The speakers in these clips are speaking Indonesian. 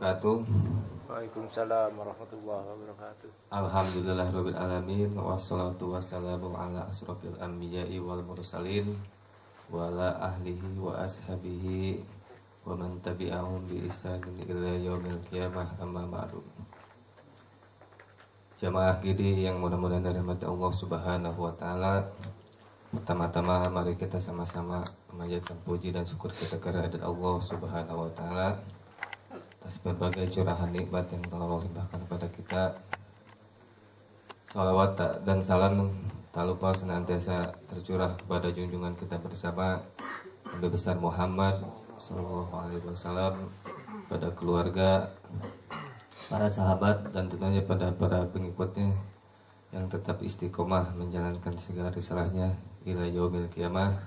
wabarakatuh. Waalaikumsalam warahmatullahi wabarakatuh. Alhamdulillahirabbil alamin wassalatu wassalamu ala asrofil anbiya'i wal mursalin wa ala ahlihi wa ashabihi wa man tabi'ahum bi ihsanin ila yaumil qiyamah amma ba'du. Jamaah gidi yang mudah-mudahan dirahmati Allah Subhanahu wa taala. Pertama-tama mari kita sama-sama memanjatkan puji dan syukur kita kehadirat Allah Subhanahu wa taala atas berbagai curahan nikmat yang telah Allah limpahkan kepada kita. Salawat dan salam tak lupa senantiasa tercurah kepada junjungan kita bersama Nabi besar Muhammad sallallahu alaihi wasallam, pada keluarga, para sahabat, dan tentunya pada para pengikutnya yang tetap istiqomah menjalankan segala risalahnya ila yaumil qiyamah.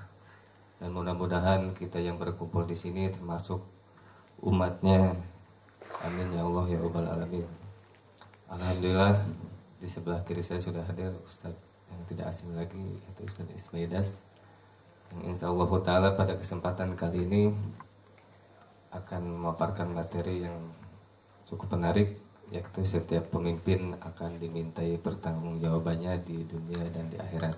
Dan mudah-mudahan kita yang berkumpul di sini termasuk umatnya. Amin ya Allah ya Rabbal alamin. Alhamdulillah, di sebelah kiri saya sudah hadir Ustadz yang tidak asing lagi, yaitu Ustadz Ismaidas, yang insya Allah ta'ala pada kesempatan kali ini akan memaparkan materi yang cukup menarik, yaitu setiap pemimpin akan dimintai pertanggungjawabannya di dunia dan di akhirat.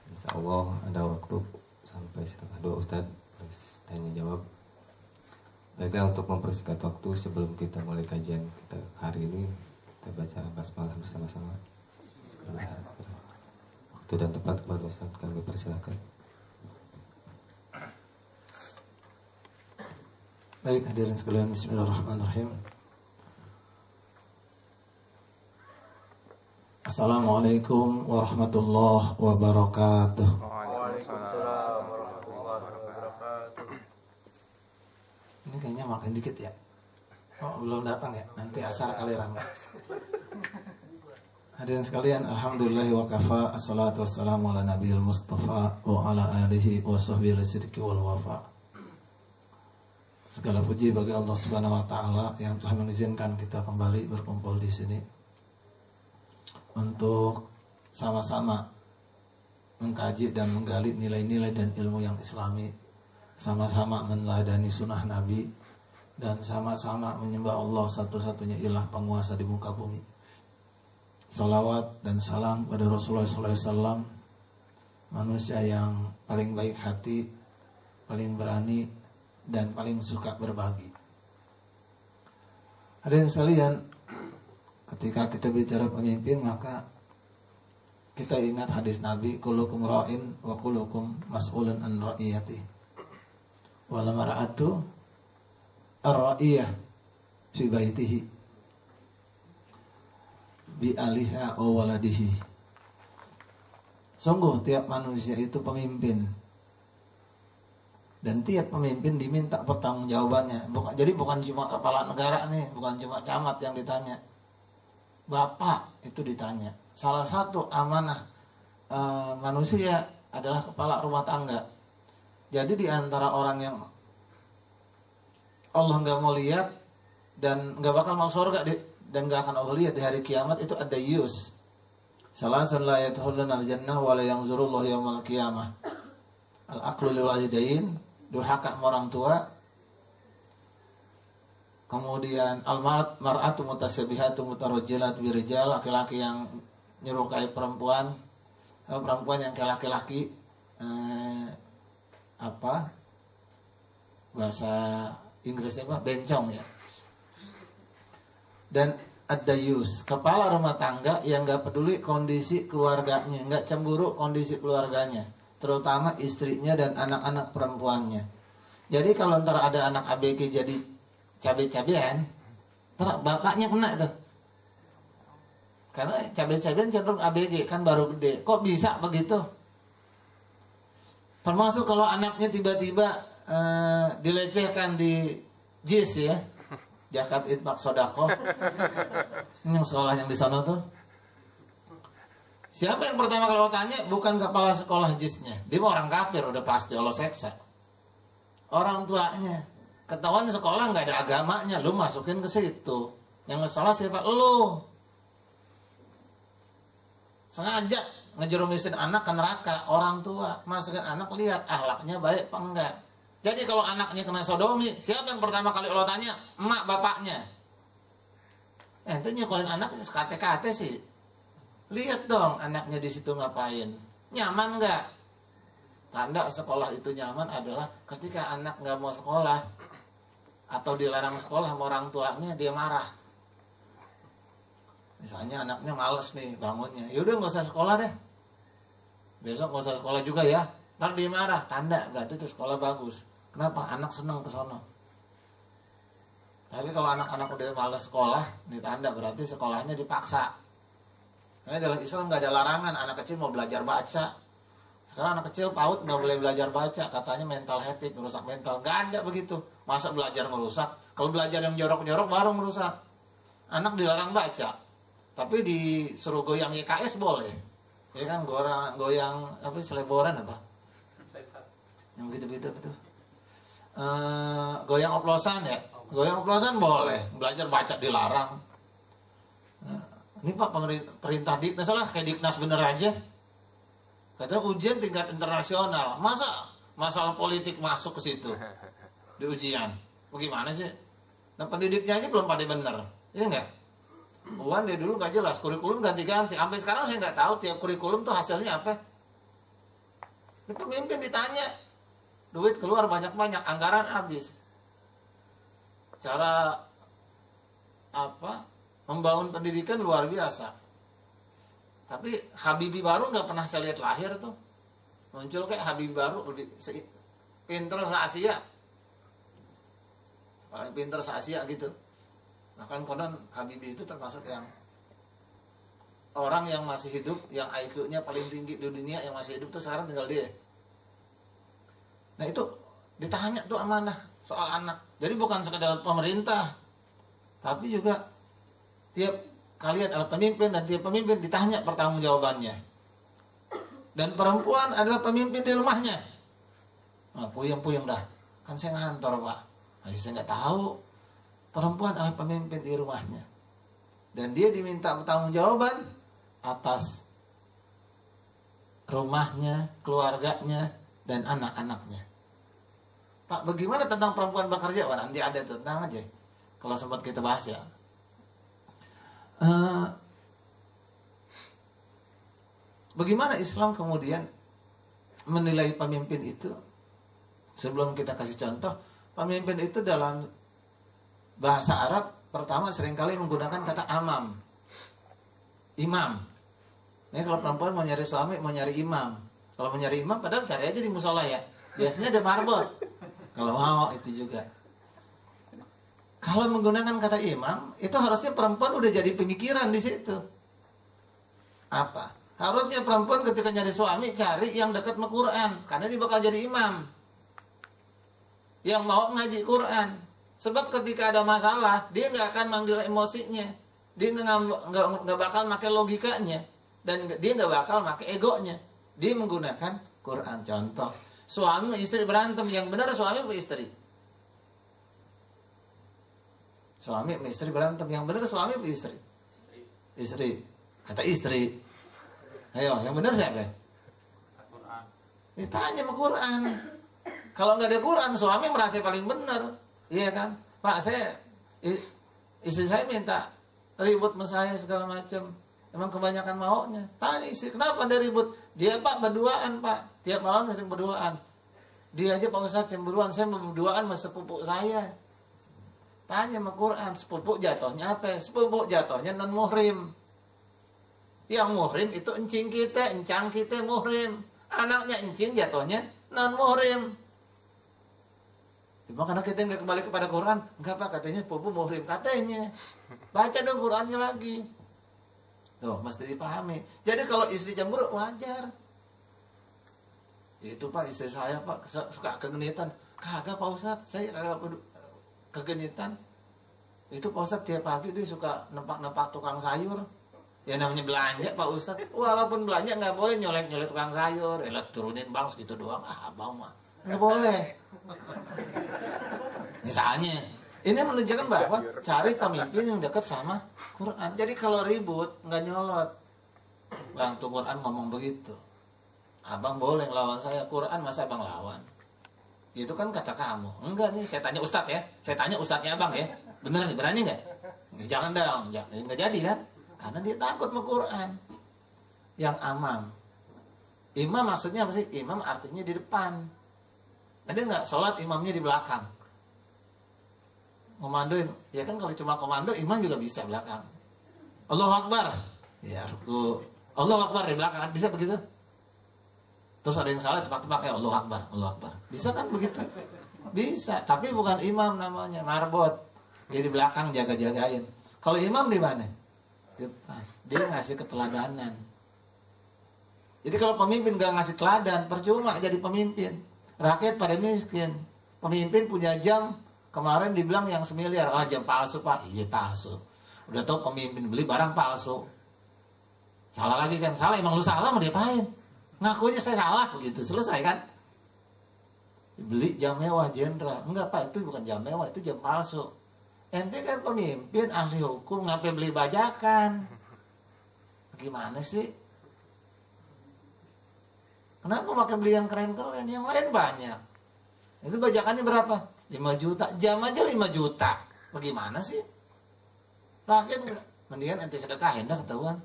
Insya Allah ada waktu sampai setengah 2 Ustadz tanya jawab. Baiklah, untuk mempersingkat waktu sebelum kita mulai kajian kita hari ini, kita baca basmalah bersama-sama. Waktu dan tempat kepada Ustaz kami persilakan. Baik, hadirin sekalian, bismillahirrahmanirrahim. Assalamualaikum warahmatullahi wabarakatuh. Waalaikumsalam warahmatullahi wabarakatuh. Ini kayaknya makin dikit ya. Oh, belum datang ya. Nanti asar kali ramai. Hadirin sekalian, alhamdulillahi wa kafa, assalatu wassalamu ala nabiyil mustafa wa ala alihi wa sahbihi sidqi wal wafa. Segala puji bagi Allah Subhanahu wa taala yang telah mengizinkan kita kembali berkumpul di sini untuk sama-sama mengkaji dan menggali nilai-nilai dan ilmu yang islami, sama-sama meneladani sunnah Nabi, dan sama-sama menyembah Allah satu-satunya ilah penguasa di muka bumi. Salawat dan salam pada Rasulullah SAW, manusia yang paling baik hati, paling berani, dan paling suka berbagi. Hadirin sekalian, ketika kita bicara pemimpin, maka kita ingat hadis Nabi, kullukum ra'in wa kullukum mas'ulun an ra'iyati. Wala mar'atu ar-ra'iyah fi baitihi bi aliha aw waladihi. Sungguh tiap manusia itu pemimpin, dan tiap pemimpin diminta pertanggungjawabannya. Jadi bukan cuma kepala negara nih, bukan cuma camat yang ditanya, bapak itu ditanya. Salah satu amanah manusia adalah kepala rumah tangga. Jadi di antara orang yang Allah nggak mau lihat dan nggak bakal mau surga dan nggak akan Allah lihat di hari kiamat, itu ada yus. Salasun la yadkhuluna al-jannah wa la yanzurullahu yaumal qiyamah. Al-aqlu lil walidain, durhaka sama orang tua. Kemudian al-mar'atu mutasabihatu mutarajjilat birijal, laki-laki yang nyerukai perempuan, perempuan yang kayak laki-laki, bahasa Inggrisnya apa? Bencong ya. Dan ad-dayus, kepala rumah tangga yang gak peduli kondisi keluarganya, gak cemburu kondisi keluarganya, terutama istrinya dan anak-anak perempuannya. Jadi kalau ntar ada anak ABG jadi cabai-cabean, ntar bapaknya kena tuh. Karena cabai-cabean cenderung ABG, kan baru gede. Kok bisa begitu? Termasuk kalau anaknya tiba-tiba dilecehkan di JIS ya, Zakat Infak Sodako. Ini yang sekolah yang di sana tuh. Siapa yang pertama kalau tanya? Bukan kepala sekolah JIS-nya. Dia orang kafir, udah pasti Allah seksa. Orang tuanya. Ketahuan sekolah nggak ada agamanya, lu masukin ke situ. Yang salah siapa? Lu. Sengaja ngejerumisin anak ke neraka. Orang tua masukin anak, lihat akhlaknya baik apa enggak. Jadi kalau anaknya kena sodomi, siapa yang pertama kali Allah tanya? Emak bapaknya. Itu nyekolin anaknya sekate-kate sih. Lihat dong anaknya di situ ngapain. Nyaman nggak? Tanda sekolah itu nyaman adalah ketika anak nggak mau sekolah atau dilarang sekolah sama orang tuanya, dia marah. Misalnya anaknya males nih bangunnya, yaudah nggak usah sekolah deh. Besok nggak usah sekolah juga ya. Ntar dia marah, tanda berarti itu sekolah bagus. Kenapa? Anak seneng ke sono. Tapi kalau anak-anak udah malas sekolah, ini tanda berarti sekolahnya dipaksa. Karena dalam Islam nggak ada larangan anak kecil mau belajar baca. Sekarang anak kecil PAUD nggak boleh belajar baca, katanya mental headache, merusak mental. Nggak ada begitu. Masa belajar merusak? Kalau belajar yang jorok-jorok baru merusak. Anak dilarang baca, tapi disuruh goyang YKS boleh. Ya kan, goyang apa seleboran apa? Yang gitu-gitu betul. Goyang oplosan ya. Goyang oplosan boleh, belajar baca dilarang. Nah, ini Pak perintah Diknas lah, kayak Diknas bener aja. Katanya ujian tingkat internasional, masa masalah politik masuk ke situ di ujian? Bagaimana sih? Nah pendidiknya aja belum pada bener, iya nggak? Uan dia dulu nggak jelas, kurikulum ganti-ganti. Sampai sekarang saya nggak tahu tiap kurikulum tuh hasilnya apa. Ini pemimpin ditanya, duit keluar banyak-banyak, anggaran habis. Cara apa membangun pendidikan luar biasa. Tapi Habibie baru nggak pernah saya lihat lahir tuh. Muncul kayak Habibie baru lebih pinter se-Asia. Paling pinter se-Asia gitu. Bahkan konon Habibie itu termasuk yang orang yang masih hidup, yang IQ-nya paling tinggi di dunia, yang masih hidup tuh sekarang tinggal dia. Nah itu ditanya tuh amanah soal anak. Jadi bukan sekedar pemerintah, tapi juga tiap kalian adalah pemimpin dan tiap pemimpin ditanya pertanggungjawabannya. Dan perempuan adalah pemimpin di rumahnya. Nah, puyeng-puyeng dah. Kan saya ngantor Pak. Nah, saya nggak tahu. Perempuan adalah pemimpin di rumahnya. Dan dia diminta pertanggungjawaban atas rumahnya, keluarganya, dan anak-anaknya. Pak, bagaimana tentang perempuan bekerja? Wah, nanti ada tuh, tenang aja. Kalau sempat kita bahas ya. Bagaimana Islam kemudian menilai pemimpin itu? Sebelum kita kasih contoh, pemimpin itu dalam bahasa Arab pertama seringkali menggunakan kata amam, imam. Ini kalau perempuan mau nyari suami, mau nyari imam. Kalau mau nyari imam, padahal cari aja di musola ya. Biasanya ada marbot. Kalau mau itu juga. Kalau menggunakan kata imam, itu harusnya perempuan udah jadi pemikiran di situ. Apa? Harusnya perempuan ketika nyari suami cari yang dekat sama Quran, karena dia bakal jadi imam. Yang mau ngaji Quran. Sebab ketika ada masalah, dia nggak akan manggil emosinya, dia nggak bakal pakai logikanya, dan dia nggak bakal pakai egonya. Dia menggunakan Quran. Contoh, suami istri berantem, yang benar suami atau istri? Suami sama istri berantem, yang benar suami atau istri? Istri. Kata istri. Ayo, yang benar siapa? Quran. Ditanya sama Quran. Kalau nggak ada Quran, suami merasa paling benar, iya kan? Pak, istri saya minta ribut sama saya segala macam. Emang kebanyakan maunya. Tanya istri, kenapa ada ribut? Dia Pak berduaan Pak, tiap malam sering berduaan. Dia aja Pak Ustadz cemburuan, saya berduaan sama sepupu saya. Tanya sama Quran, sepupu jatuhnya apa? Sepupu jatuhnya non muhrim. Yang muhrim itu encing kita, encang kita muhrim. Anaknya encing jatuhnya non muhrim. Cuma karena kita nggak kembali kepada Quran, enggak Pak, katanya sepupu muhrim, katanya. Baca dong Qurannya lagi. Tuh, mesti dipahami. Jadi kalau istri cemburu wajar. Itu Pak, istri saya Pak suka kegenitan. Kagak Pak Ustadz, saya kagak kegenitan. Itu Pak Ustadz tiap pagi dia suka nempak-nempak tukang sayur. Ya namanya belanja Pak Ustadz. Walaupun belanja nggak boleh nyolek-nyolek tukang sayur. Turunin bang segitu doang. Abang mah nggak boleh. Misalnya, ini menunjukkan bahwa cari pemimpin yang dekat sama Quran. Jadi kalau ribut nggak nyolot. Bang, tuh Quran ngomong begitu. Abang boleh ngelawan saya, Quran masa abang lawan? Itu kan kata kamu. Enggak nih, saya tanya Ustadz ya. Saya tanya Ustadznya abang ya. Bener nih, berani nggak? Jangan dong, nggak jadi kan? Karena dia takut sama Quran. Yang amam. Imam maksudnya apa sih? Imam artinya di depan. Ada nggak sholat imamnya di belakang? Komandoin. Ya kan kalau cuma komando, imam juga bisa belakang. Allahu Akbar. Ya, ruku. Allahu Akbar di belakang. Bisa begitu? Terus ada yang salah tepak-tepak, Allahu Akbar, Allahu Akbar. Bisa kan begitu? Bisa, tapi bukan imam namanya, marbot. Dia di belakang jaga-jagain. Kalau imam di mana? Di depan. Dia ngasih keteladanan. Jadi kalau pemimpin gak ngasih teladan, percuma jadi pemimpin. Rakyat pada miskin. Pemimpin punya jam, kemarin dibilang yang 1 miliar. Ah, jam palsu Pak. Iya palsu. Udah tahu pemimpin beli barang palsu. Salah lagi kan? Salah, emang lu salah mau diapain? Ngaku aja saya salah begitu, selesai kan? Beli jam mewah jenderal. Enggak Pak, itu bukan jam mewah, itu jam palsu. Ente kan pemimpin, ahli hukum, ngapain beli bajakan? Gimana sih? Kenapa pakai beli yang keren-keren? Yang lain banyak. Itu bajakannya berapa? 5 juta. Jam aja 5 juta. Bagaimana sih? Rakyat mendingan ente sedekahin dah ketahuan.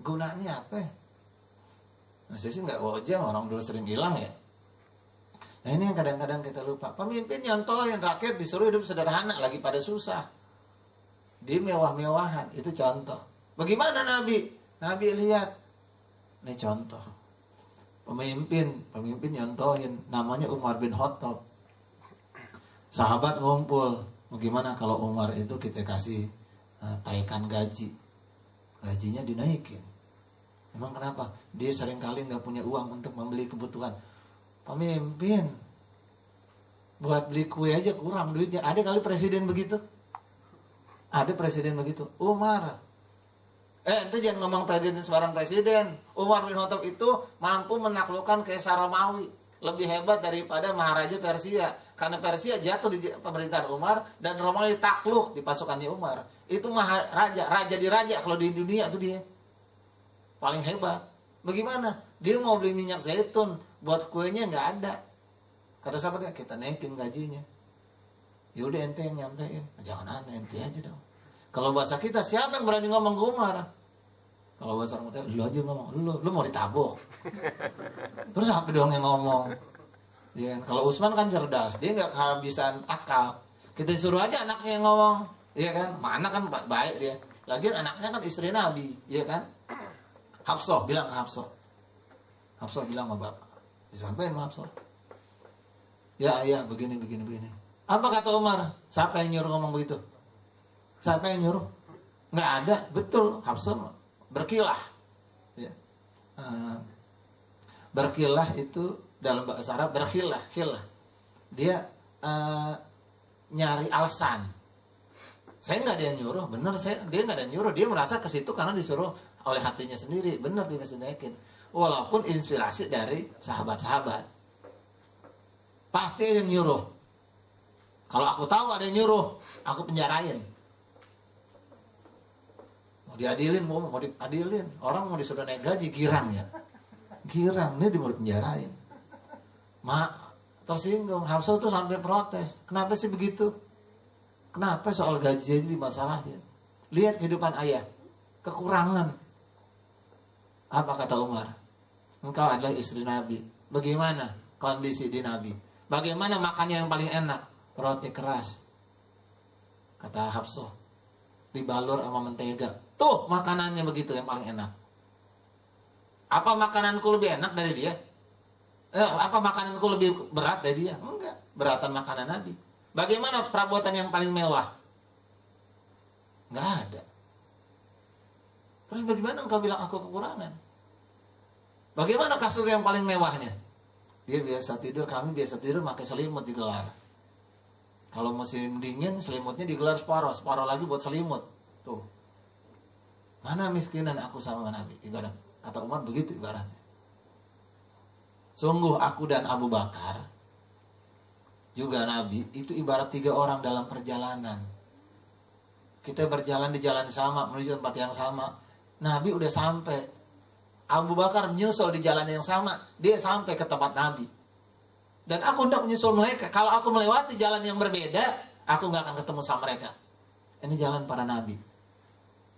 Gunanya apa? Nah, saya sih nggak bawa jam, orang dulu sering hilang ya. Nah ini yang kadang-kadang kita lupa. Pemimpin nyontohin rakyat disuruh hidup sederhana, lagi pada susah. Di mewah-mewahan, itu contoh. Bagaimana Nabi? Nabi lihat. Ini contoh. Pemimpin nyontohin. Namanya Umar bin Khattab. Sahabat ngumpul. Bagaimana kalau Umar itu kita kasih taikan gaji. Gajinya dinaikin. Emang kenapa? Dia seringkali nggak punya uang untuk membeli kebutuhan. Pemimpin buat beli kue aja kurang duitnya. Ada kali presiden begitu? Ada presiden begitu? Umar. Itu jangan ngomong presiden sebarang presiden. Umar bin Khattab itu mampu menaklukkan Kaisar Romawi. Lebih hebat daripada Maharaja Persia. Karena Persia jatuh di pemerintahan Umar dan Romawi takluk di pasukannya Umar. Itu Maharaja, raja di raja kalau di dunia itu dia. Paling hebat. Bagaimana? Dia mau beli minyak zaitun, buat kuenya nggak ada. Kata sahabatnya, kita naikin gajinya. Yaudah ente yang nyampein. Jangan aneh, ente aja dong. Kalau bahasa kita, siapa yang berani ngomong ke Umar? Kalau bahasa orang lu aja ngomong, lu mau ditabuk. Terus apa dong yang ngomong? Ya kan? Kalau Utsman kan cerdas, dia nggak kehabisan akal. Kita disuruh aja anaknya yang ngomong, iya kan? Mana kan baik dia. Lagian anaknya kan istri Nabi, iya kan? Hafsah bilang ke Hafsah. Hafsah bilang sama bapak. Disampaikan sama Hafsah. Ya begini. Apa kata Umar? Siapa yang nyuruh ngomong begitu? Siapa yang nyuruh? Nggak ada, betul. Hafsah berkilah. Ya. Berkilah itu dalam bahasa Arab berkilah. Dia nyari alasan. Saya nggak ada yang nyuruh, bener dia nggak ada yang nyuruh. Dia merasa ke situ karena disuruh oleh hatinya sendiri, bener dia bisa naikin. Walaupun inspirasi dari sahabat-sahabat. Pasti ada yang nyuruh. Kalau aku tahu ada yang nyuruh, aku penjarain. Mau diadilin, mau diadilin. Orang mau disuruh naik gaji, girang ya. Girang, ini mau dipenjarain. Tersinggung. Hafsah tuh sampai protes. Kenapa sih begitu? Kenapa soal gaji aja dimasalahin? Lihat kehidupan ayah. Kekurangan. Apa kata Umar? Engkau adalah istri Nabi. Bagaimana kondisi di Nabi? Bagaimana makannya yang paling enak? Roti keras. Kata Hafsah. Dibalur sama mentega. Tuh makanannya begitu yang paling enak. Apa makananku lebih enak dari dia? Apa makananku lebih berat dari dia? Enggak. Beratan makanan Nabi. Bagaimana perabotan yang paling mewah? Enggak ada. Terus bagaimana engkau bilang aku kekurangan? Bagaimana kasur yang paling mewahnya? Dia biasa tidur, kami biasa tidur pakai selimut digelar. Kalau musim dingin selimutnya digelar separuh lagi buat selimut. Tuh. Mana miskinan aku sama Nabi? Ibarat kata Umar begitu ibaratnya. Sungguh aku dan Abu Bakar juga Nabi itu ibarat 3 orang dalam perjalanan. Kita berjalan di jalan sama menuju tempat yang sama. Nabi udah sampai. Abu Bakar menyusul di jalan yang sama. Dia sampai ke tempat Nabi. Dan aku hendak menyusul mereka. Kalau aku melewati jalan yang berbeda, aku nggak akan ketemu sama mereka. Ini jalan para nabi.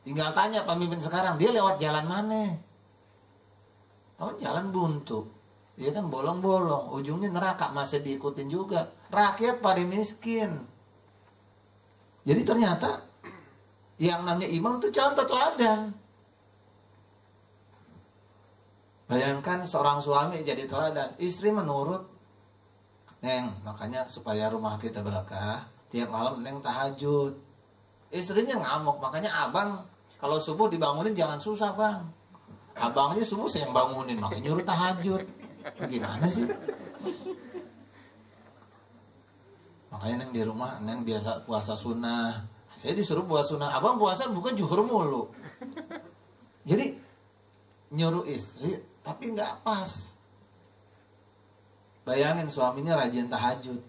Tinggal tanya pemimpin sekarang, dia lewat jalan mana? Oh, jalan buntu. Dia kan bolong-bolong, ujungnya neraka, masih diikutin juga. Rakyat paling miskin. Jadi ternyata yang namanya imam itu contoh teladan. Bayangkan seorang suami jadi teladan, istri menurut. Neng, makanya supaya rumah kita berkah, tiap malam Neng tahajud. Istrinya ngamuk, makanya abang kalau subuh dibangunin jangan susah bang. Abangnya subuh saya yang bangunin, makanya nyuruh tahajud. Gimana sih? Makanya Neng di rumah, Neng biasa puasa sunnah. Saya disuruh puasa sunnah, abang puasa bukan zuhur mulu. Jadi nyuruh istri, tapi nggak pas. Bayangin suaminya rajin tahajud.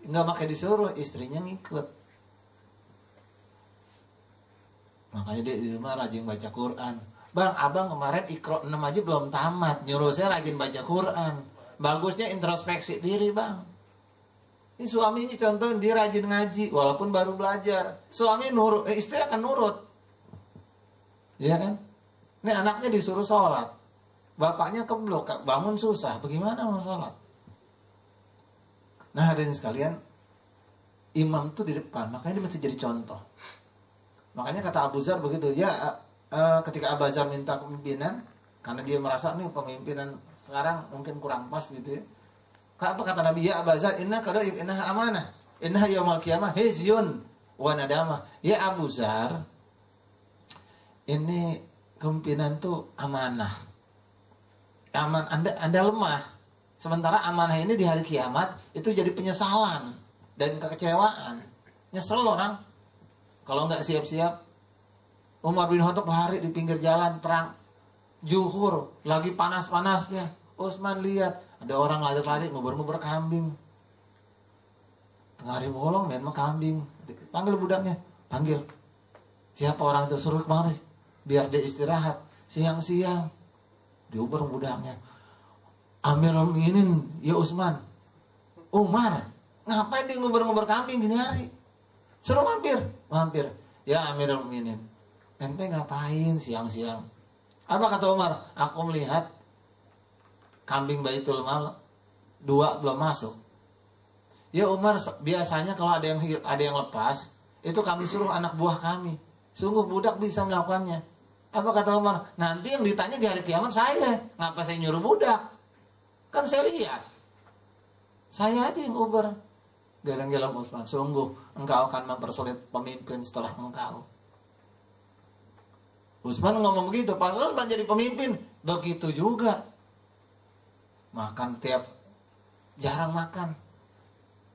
Nggak pakai disuruh, istrinya ngikut. Makanya dia di rumah rajin baca Quran. Bang, abang kemarin Iqra 6 aja belum tamat. Nyuruh saya rajin baca Quran. Bagusnya introspeksi diri bang. Ini suaminya contohin dia rajin ngaji, walaupun baru belajar. Suami nurut, istri akan nurut. Iya kan? Ini anaknya disuruh sholat. Bapaknya keblok, bangun susah. Bagaimana mau sholat? Nah hadirin sekalian, imam itu di depan, makanya dia mesti jadi contoh. Makanya kata Abu Zar begitu, ya ketika Abu Zar minta kepemimpinan, karena dia merasa nih pemimpinan sekarang mungkin kurang pas gitu ya. Apa kata Nabi, ya Abu Zar, inna amanah, inna yaumal qiyamah hizyun wa nadamah. Ya Abu Zar, ini kepemimpinan tuh amanah. Aman, anda lemah. Sementara amanah ini di hari kiamat itu jadi penyesalan dan kekecewaan. Nyesel orang kalau nggak siap-siap. Umar bin Khattab lari di pinggir jalan terang zuhur, lagi panas-panasnya. Utsman lihat ada orang lari-lari ngubur-ngubur kambing. Tengah hari bolong main sama kambing. Panggil budaknya, panggil. Siapa orang itu, suruh kemari biar dia istirahat. Siang-siang diuber budaknya. Amirul Mukminin, ya Utsman. Umar, ngapain dia ngubur-ngubur kambing gini hari? Suruh mampir. Ya Amirul Mukminin, ente ngapain siang-siang? Apa kata Umar? Aku melihat kambing Baitul Mal 2 belum masuk. Ya Umar, biasanya kalau ada yang lepas, itu kami suruh anak buah kami. Sungguh budak bisa melakukannya. Apa kata Umar? Nanti yang ditanya di hari kiamat saya. Ngapa saya nyuruh budak? Kan saya lihat. Saya aja yang uber. Geleng-geleng Utsman. Sungguh engkau akan mempersulit pemimpin setelah engkau. Utsman ngomong begitu. Pas Utsman jadi pemimpin, begitu juga. Makan jarang makan.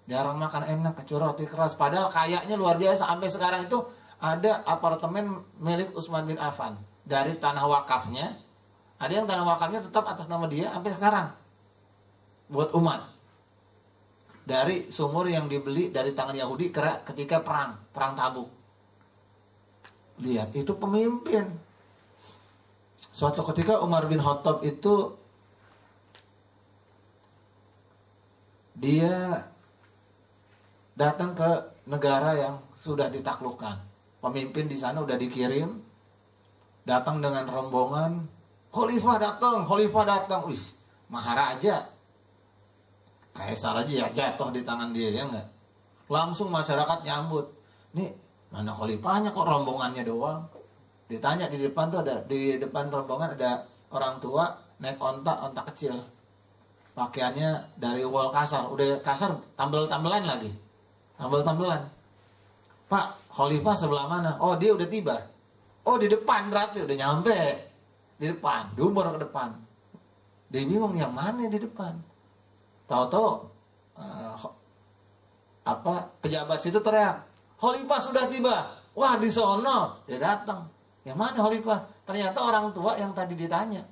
Jarang makan enak, kecuali roti keras. Padahal kayaknya luar biasa. Sampai sekarang itu ada apartemen milik Utsman bin Affan. Dari tanah wakafnya, ada yang tanah wakafnya tetap atas nama dia sampai sekarang. Buat umat. Dari sumur yang dibeli dari tangan Yahudi ketika perang Tabuk. Lihat, itu pemimpin. Suatu ketika Umar bin Khattab itu dia datang ke negara yang sudah ditaklukkan. Pemimpin di sana udah dikirim, datang dengan rombongan, khalifah datang, wis, maharaja, kaisar aja ya jatuh di tangan dia, ya enggak? Langsung masyarakat nyambut. Nih, mana khalifahnya kok rombongannya doang? Ditanya di depan tuh di depan rombongan ada orang tua naik onta kecil. Pakaiannya dari wol kasar, udah kasar tambel-tambelan lagi. Tambel-tambelan. Pak, khalifah sebelah mana? Oh, dia udah tiba. Oh, di depan berarti udah nyampe. Di depan, diumur ke depan. Dia bingung yang mana di depan. Tahu-tahu pejabat situ teriak, khalifah sudah tiba. Wah, di sono. Dia datang. Yang mana khalifah? Ternyata orang tua yang tadi ditanya.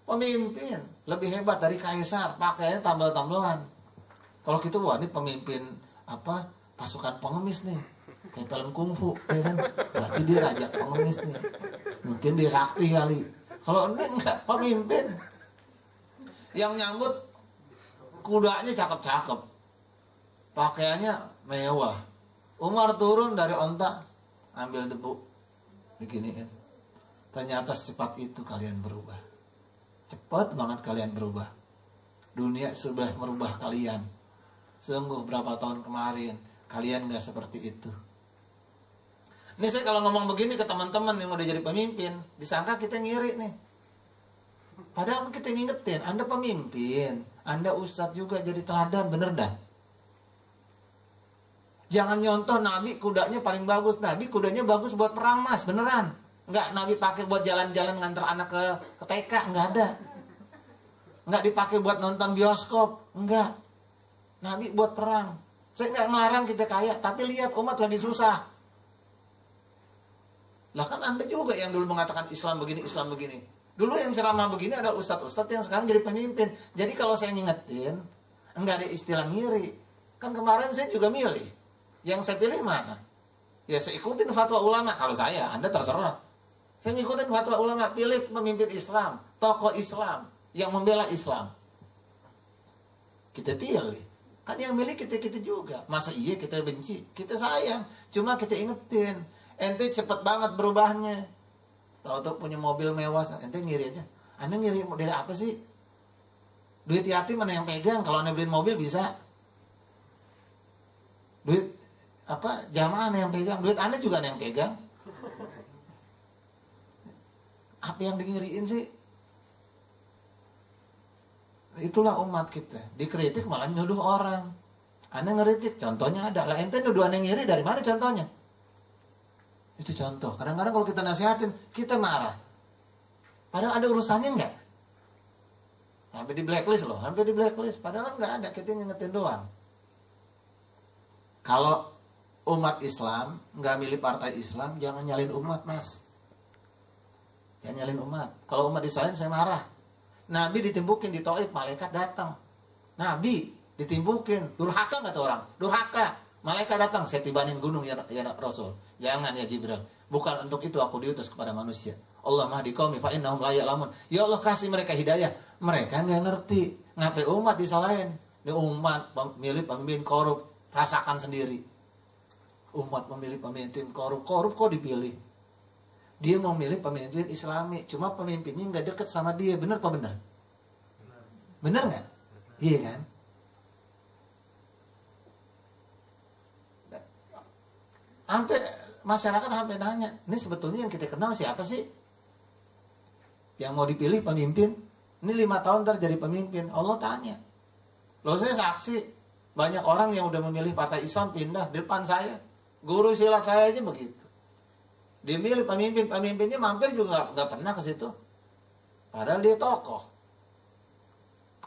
Pemimpin lebih hebat dari kaisar, pakaiannya tambel-tambelan. Kalau gitu, wah ini pemimpin pasukan pengemis nih, kayak film kungfu, ya kan? Berarti dia raja pengemis nih. Mungkin dia sakti kali. Kalau ini enggak, pemimpin. Yang nyambut kudanya cakep-cakep, pakaiannya mewah. Umar turun dari onta, ambil debu, beginiin. Ternyata secepat itu kalian berubah. Cepat banget kalian berubah. Dunia sudah merubah kalian. Sungguh berapa tahun kemarin kalian gak seperti itu. Ini saya kalau ngomong begini ke teman-teman yang udah jadi pemimpin, disangka kita ngiri nih. Padahal kita ngingetin, Anda pemimpin, Anda ustadz juga jadi teladan, bener dah. Jangan nyontoh Nabi kudanya paling bagus. Nabi kudanya bagus buat perang mas, beneran. Enggak Nabi pakai buat jalan-jalan nganter anak ke TK, enggak ada. Enggak dipakai buat nonton bioskop, enggak. Nabi buat perang. Saya enggak ngelarang kita kaya, tapi lihat umat lagi susah. Lah kan Anda juga yang dulu mengatakan Islam begini, Islam begini. Dulu yang ceramah begini ada ustadz-ustadz yang sekarang jadi pemimpin. Jadi kalau saya ngingetin, enggak ada istilah ngiri. Kan kemarin saya juga milih. Yang saya pilih mana? Ya saya ikutin fatwa ulama. Kalau saya, Anda terserah. Saya ngikutin fatwa ulama, pilih pemimpin Islam, tokoh Islam, yang membela Islam. Kita pilih. Kan yang milih kita-kita juga. Masa iya kita benci? Kita sayang. Cuma kita ingetin. Ente cepet banget berubahnya. Tahu-tahu punya mobil mewah, ente ngiri aja. Anda ngiri dari apa sih? Duit yatim mana yang pegang? Kalau Anda beliin mobil bisa. Duit apa jamaah yang pegang, duit Anda juga yang pegang. Apa yang ngiriin sih? Itulah umat kita. Dikritik malah nuduh orang. Anda ngeritik, contohnya ada. Lah ente nuduh Anda ngiri dari mana contohnya? Itu contoh. Kadang-kadang kalau kita nasihatin, kita marah. Padahal ada urusannya enggak? Sampai di blacklist loh, sampai di blacklist. Padahal enggak ada, kita ngingetin doang. Kalau umat Islam nggak milih partai Islam, jangan nyalin umat mas. Jangan nyalin umat. Kalau umat disalin saya marah. Nabi ditimbukin di Taif, malaikat datang. Nabi ditimbukin, durhaka nggak tuh orang? Durhaka. Malaikat datang, saya tibanin gunung ya Rasul. Jangan ya Jibril. Bukan untuk itu aku diutus kepada manusia. Allah mahdi qaumi fa innahum la ya'lamun. Ya Allah kasih mereka hidayah. Mereka nggak ngerti. Ngapain umat disalahin? Ini umat milih pemimpin korup, rasakan sendiri. Umat memilih pemimpin korup kok dipilih. Dia mau milih pemimpin Islami, cuma pemimpinnya nggak deket sama dia. Bener apa bener? Bener nggak? Iya kan? Sampai masyarakat sampai nanya, ini sebetulnya yang kita kenal siapa sih? Yang mau dipilih pemimpin? Ini 5 tahun ntar jadi pemimpin. Allah tanya. Loh saya saksi, banyak orang yang udah memilih partai Islam pindah di depan saya. Guru silat saya aja begitu. Dia milih pemimpin, pemimpinnya mampir juga nggak pernah ke situ. Padahal dia tokoh.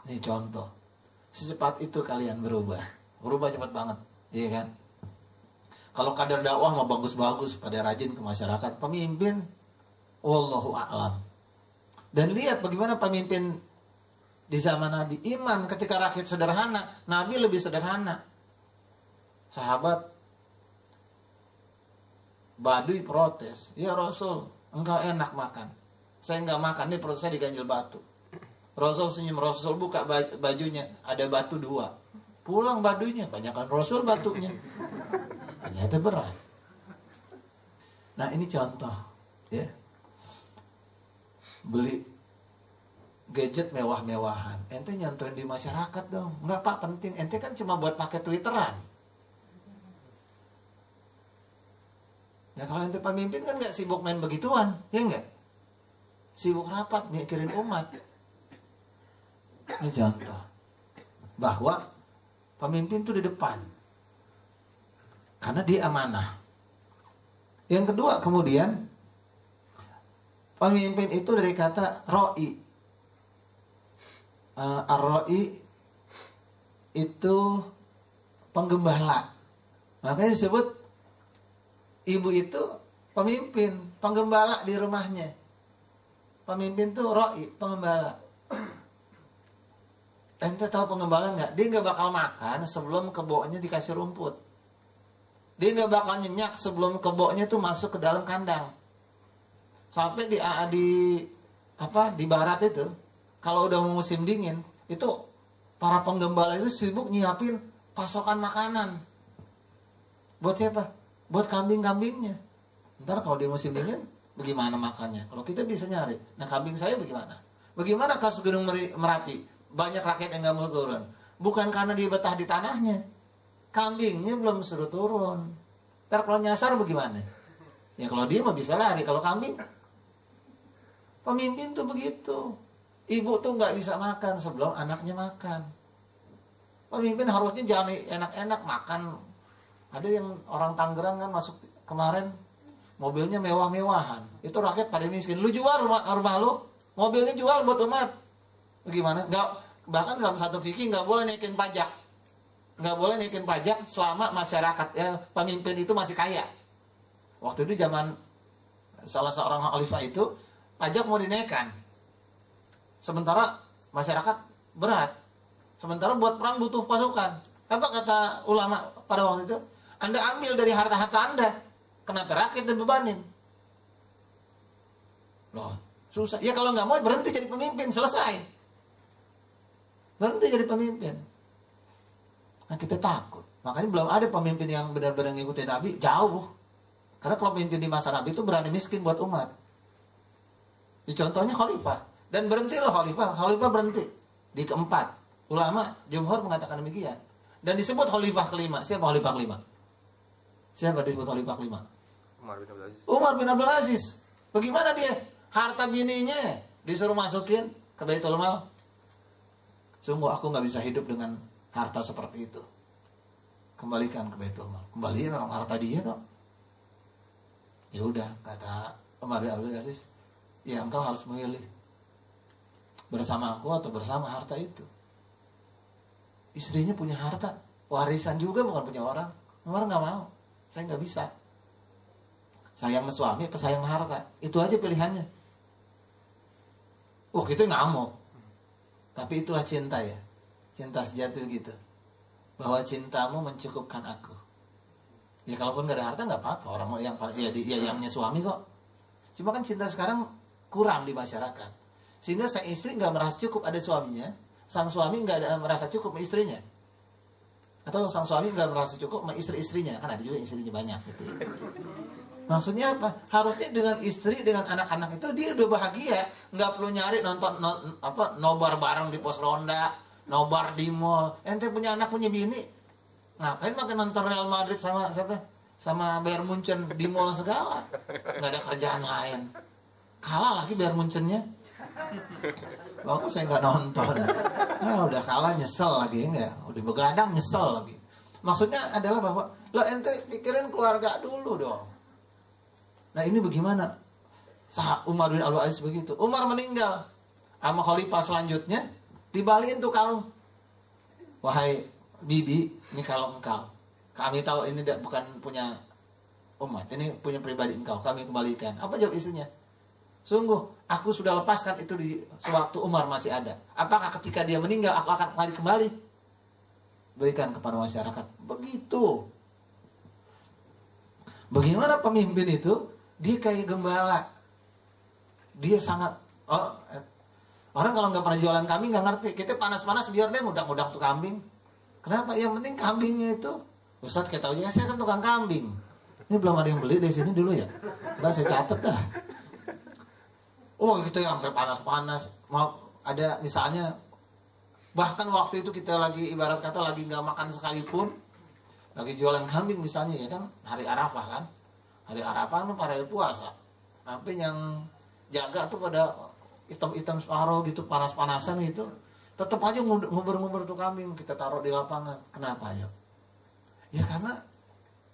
Ini contoh. Secepat itu kalian berubah. Berubah cepat banget, iya kan? Kalau kadar dakwah mau bagus-bagus, pada rajin ke masyarakat, pemimpin, wallahu a'lam. Dan lihat bagaimana pemimpin di zaman Nabi. Iman ketika rakyat sederhana, Nabi lebih sederhana. Sahabat Baduy protes, ya Rasul, engkau enak makan. Saya enggak makan, ini perut saya diganjil batu. Rasul senyum, Rasul buka bajunya, ada batu 2. Pulang Baduynya, banyakkan Rasul batunya. Ternyata berat. Nah ini contoh, ya. Beli gadget mewah-mewahan, ente nyontohin di masyarakat dong. Enggak pak, penting. Ente kan cuma buat pakai Twitteran. Ya kalau ente pemimpin kan nggak sibuk main begituan, ya nggak? Sibuk rapat mikirin umat. Ini contoh bahwa pemimpin itu di depan karena dia amanah. Yang kedua kemudian pemimpin itu dari kata roi. Ar-roi itu penggembala. Makanya disebut ibu itu pemimpin, penggembala di rumahnya. Pemimpin tuh roi, pengembala. Ente tahu pengembala nggak? Dia nggak bakal makan sebelum keboknya dikasih rumput. Dia nggak bakal nyenyak sebelum keboknya tuh masuk ke dalam kandang. Sampai di barat itu, kalau udah musim dingin, itu para penggembala itu sibuk nyiapin pasokan makanan. Buat siapa? Buat kambing-kambingnya. Ntar kalau di musim dingin, bagaimana makannya? Kalau kita bisa nyari. Nah, kambing saya bagaimana? Bagaimana kasus Gunung Merapi? Banyak rakyat yang nggak mau turun. Bukan karena dia betah di tanahnya. Kambingnya belum suruh turun. Ntar kalau nyasar bagaimana? Ya kalau dia mah bisa lari. Kalau kambing, pemimpin tuh begitu. Ibu tuh nggak bisa makan sebelum anaknya makan. Pemimpin harusnya jangan enak-enak makan. Ada yang orang Tangerang kan masuk kemarin, mobilnya mewah-mewahan. Itu rakyat pada miskin. Lu jual rumah lu, mobilnya jual buat umat. Bagaimana? Nggak, bahkan dalam satu fikih nggak boleh naikin pajak. Nggak boleh naikin pajak selama masyarakat pemimpin itu masih kaya. Waktu itu zaman salah seorang khalifah itu pajak mau dinaikkan. Sementara masyarakat berat. Sementara buat perang butuh pasukan. Apa kata ulama pada waktu itu? Anda ambil dari harta-harta Anda. Kenapa rakyat dibebanin? Loh, susah. Ya kalau nggak mau berhenti jadi pemimpin, selesai. Berhenti jadi pemimpin. Nah kita takut. Makanya belum ada pemimpin yang benar-benar ngikutin Nabi, jauh. Karena kalau pemimpin di masa Nabi itu berani miskin buat umat. Contohnya khalifah. Dan berhentilah khalifah. Khalifah berhenti. Di keempat. Ulama, jumhur mengatakan demikian. Dan disebut khalifah kelima. Siapa khalifah kelima? Siapa disebut khalifah kelima? Umar bin Abdul Aziz. Bagaimana dia? Harta bininya disuruh masukin ke Baitul Mal. Sungguh aku nggak bisa hidup dengan harta seperti itu. Kembalikan ke Baitul Mal. Kembaliin orang harta dia kok. Ya udah, kata Umar bin Abdul Aziz, ya engkau harus memilih bersama aku atau bersama harta itu. Istrinya punya harta, warisan juga bukan punya orang. Umar nggak mau, saya nggak bisa. Sayang suami, apa sayang harta? Itu aja pilihannya. Kita nggak mau. Tapi itulah cinta ya, cinta sejati begitu. Bahwa cintamu mencukupkan aku. Ya kalaupun nggak ada harta nggak apa-apa. Orang yang yang punya suami kok. Cuma kan cinta sekarang kurang di masyarakat. Sehingga sang istri nggak merasa cukup ada suaminya, sang suami nggak merasa cukup sama istrinya, atau sang suami nggak merasa cukup sama istri-istrinya. Kan ada juga istrinya banyak gitu. Maksudnya apa? Harusnya dengan istri, dengan anak-anak itu dia udah bahagia, nggak perlu nyari nonton nobar bareng di pos ronda, nobar di mall. Ente punya anak punya bini, ngapain makin nonton Real Madrid sama siapa? Sama Bayern Munchen di mall segala. Nggak ada kerjaan lain. Kalah lagi Bayern Munchennya. Waktu saya nggak nonton. Nah, udah kalah nyesel lagi enggak? Udah begadang nyesel lagi. Maksudnya adalah bahwa lo ente pikirin keluarga dulu dong. Nah ini bagaimana? Umar bin Abdul Aziz begitu. Umar meninggal. Sama khalifah selanjutnya dibalikin tuh kalung. Wahai bibi, ini kalung engkau. Kami tahu ini bukan punya umat, ini punya pribadi engkau. Kami kembalikan. Apa jawab istrinya? Sungguh, aku sudah lepaskan itu di sewaktu Umar masih ada. Apakah ketika dia meninggal aku akan kembali? Berikan kepada masyarakat. Begitu. Bagaimana pemimpin itu? Dia kayak gembala. Dia sangat orang kalau nggak pernah jualan kambing nggak ngerti. Kita panas-panas biar dia ngudak-ngudak tuh kambing. Kenapa? Yang penting kambingnya itu. Ustadz kita tahu ya, saya kan tukang kambing. Ini belum ada yang beli di sini dulu ya. Ntar saya catet dah. Gitu ya sampai panas-panas. Mau ada misalnya, bahkan waktu itu kita lagi ibarat kata lagi nggak makan sekalipun, lagi jualan kambing misalnya ya kan, hari Arafah kan. Hari Arafah tuh pada puasa. Sampai yang jaga tuh pada hitam-hitam separuh gitu, panas-panasan gitu. Tetap aja ngubur-ngubur tuh kambing kita taruh di lapangan. Kenapa ya? Ya karena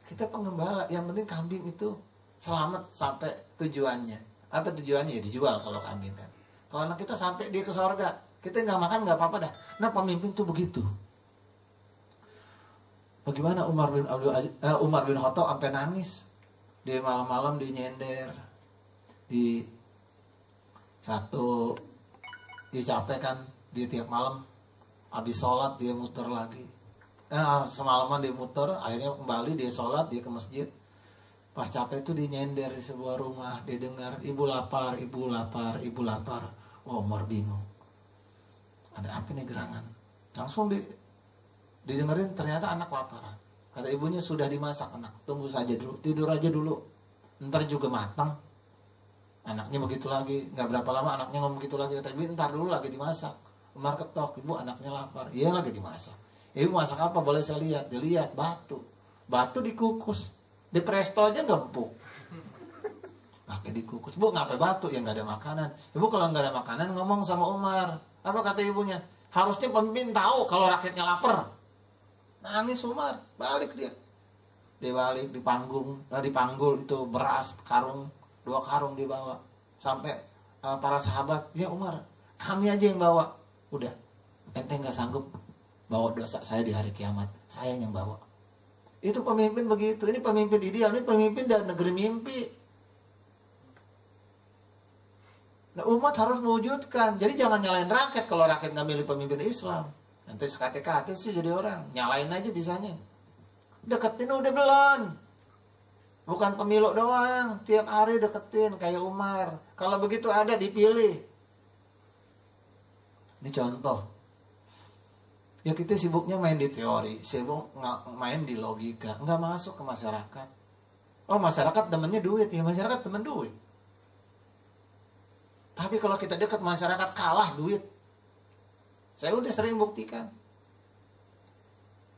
kita pengembala, yang penting kambing itu selamat sampai tujuannya. Apa tujuannya? Ya dijual kalau kambing kan. Kalau anak kita sampai dia ke surga, kita nggak makan nggak apa-apa dah. Nah pemimpin tuh begitu. Bagaimana Umar bin Khattab sampai nangis. Dia malam-malam dia nyender. Dia capek kan, dia tiap malam habis sholat dia muter lagi. Semalaman dia muter, akhirnya kembali dia sholat, dia ke masjid. Pas capek itu dia nyender di sebuah rumah, dia dengar ibu lapar, ibu lapar, ibu lapar. Umar bingung. Ada apa nih gerangan? Langsung didengerin, ternyata anak laparan. Kata ibunya, sudah dimasak anak, tunggu saja dulu, tidur aja dulu, ntar juga matang. Anaknya begitu lagi, nggak berapa lama anaknya ngomong begitu lagi. Kata ibu, ntar dulu lagi dimasak. Umar ketok, ibu anaknya lapar. Iya lagi dimasak. Ibu masak apa? Boleh saya lihat? Dilihat batu dikukus, di presto aja gempuk. Pakai dikukus. Bu, ngapain batu? Ya nggak ada makanan. Ibu kalau nggak ada makanan ngomong sama Umar. Apa kata ibunya? Harusnya pemimpin tahu kalau rakyatnya lapar. Nangis Umar, balik dia. Dia balik dipanggul itu beras karung, 2 karung dibawa. Sampai para sahabat, ya Umar, kami aja yang bawa. Udah, ente nggak sanggup bawa dosa saya di hari kiamat, saya yang bawa. Itu pemimpin begitu. Ini pemimpin ideal, ini pemimpin dari negeri mimpi. Nah, umat harus mewujudkan. Jadi jangan nyalain rakyat kalau rakyat nggak milih pemimpin Islam. Nanti sekate-kate sih jadi orang. Nyalain aja bisanya. Deketin udah belum. Bukan pemilu doang. Tiap hari deketin kayak Umar. Kalau begitu ada dipilih. Ini contoh. Ya kita sibuknya main di teori. Sibuk main di logika. Nggak masuk ke masyarakat. Oh masyarakat temennya duit. Ya masyarakat temen duit. Tapi kalau kita dekat masyarakat kalah duit. Saya udah sering buktikan.